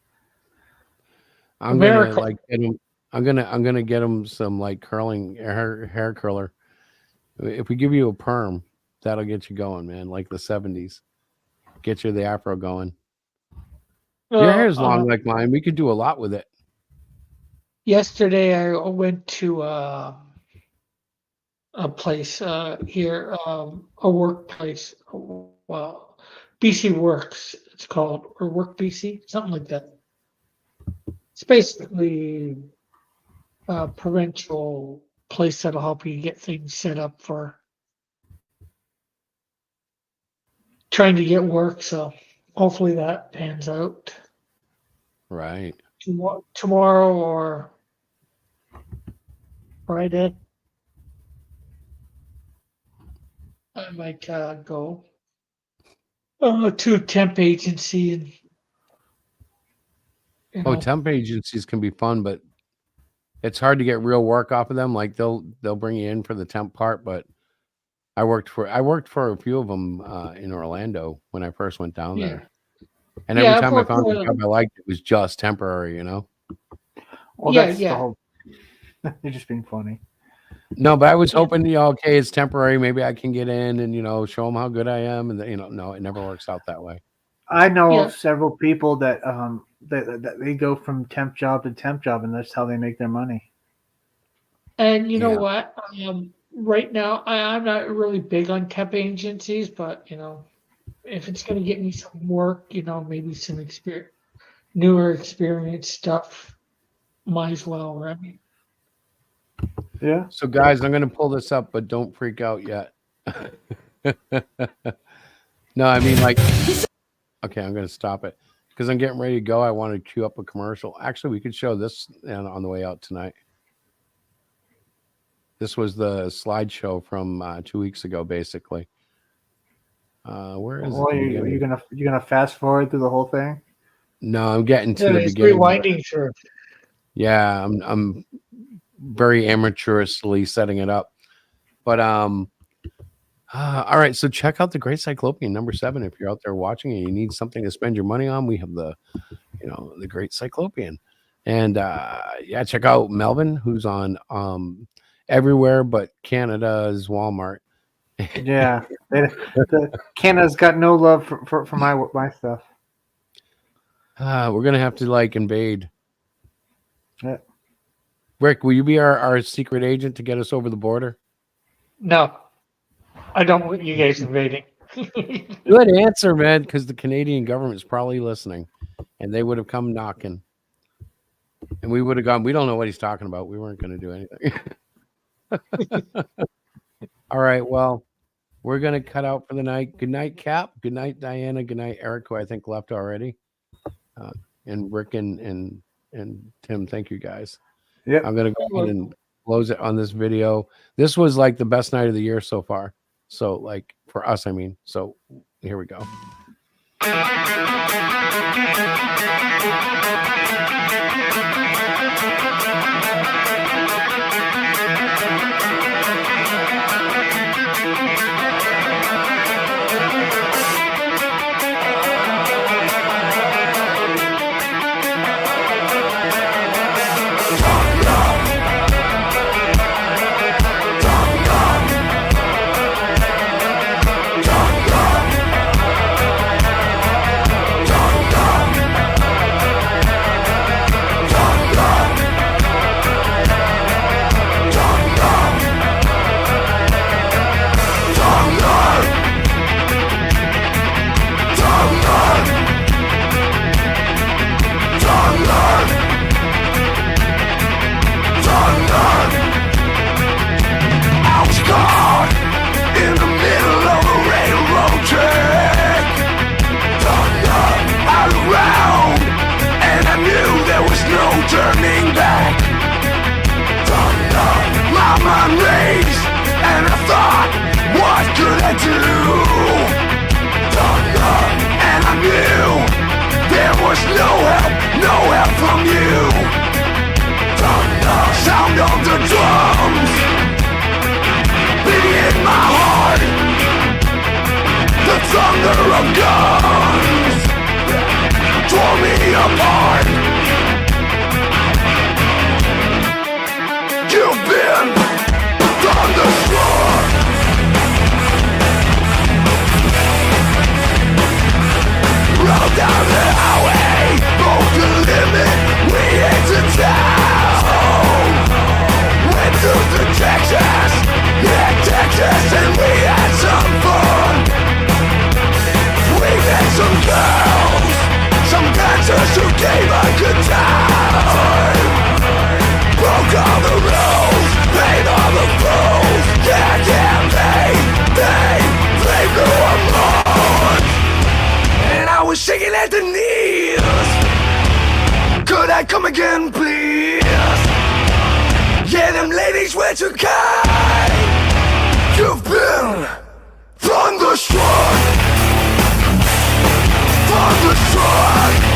I'm gonna America. like get him. I'm gonna get him some like curling hair curler. If we give you a perm, that'll get you going, man. Like the 70s, get you the afro going. Your hair's long like mine. We could do a lot with it. Yesterday I went to a place here, a workplace. Well, BC Works, it's called, or Work BC, something like that. It's basically a provincial place that'll help you get things set up for trying to get work. So hopefully that pans out Right. tomorrow or Friday. I might go to a temp agency and Temp agencies can be fun, but it's hard to get real work off of them. Like they'll bring you in for the temp part, but I worked for a few of them in Orlando when I first went down there, and every time I found a job I liked, it was just temporary. Well, that's the whole. You're just being funny. No, but I was hoping, okay, it's temporary. Maybe I can get in and show them how good I am, and no, it never works out that way. I know of several people that that they go from temp job to temp job, and that's how they make their money. And you know what? Right now, I'm not really big on temp agencies, but if it's going to get me some work, maybe some newer experience stuff, might as well, right? Yeah. So, guys, I'm going to pull this up, but don't freak out yet. No, I mean, like, okay, I'm going to stop it because I'm getting ready to go. I want to queue up a commercial. Actually, we could show this on the way out tonight. This was the slideshow from 2 weeks ago, basically. Where is it? Are you gonna fast forward through the whole thing? No, I'm getting to the beginning. Rewinding through. Yeah, I'm very amateurishly setting it up, but all right. So check out the Great Cyclopean #7 if you're out there watching and you need something to spend your money on. We have the Great Cyclopean, and check out Melvin, who's on everywhere but Canada's Walmart. Yeah, Canada's got no love for my stuff. We're gonna have to invade. Yeah. Rick, will you be our secret agent to get us over the border? No, I don't want you guys invading. Good answer, man, because the Canadian government's probably listening, and they would have come knocking, and we would have gone. We don't know what he's talking about. We weren't going to do anything. All right, well, we're going to cut out for the night. Good night, Cap. Good night, Diana. Good night, Eric, who I think left already. and Rick and Tim, thank you guys. Yep. I'm gonna go ahead and close it on this video. This was like the best night of the year so far. So like for us, I mean. So here we go. Turning back, my mind raced, and I thought, what could I do? And I knew there was no help from you. Sound of the drums beating in my heart, the thunder of guns tore me apart. You've been thunderstruck. Rolled down the highway, broke the limit, we hit the town. Went through the Texas, and we had some fun. We met some girls, some dancers who gave a good time. Broke all the rules, paid all the fools. Yeah, they blew them on. And I was shaking at the knees. Could I come again, please? Yeah, them ladies were too kind. You've been thunderstruck. Thunderstruck.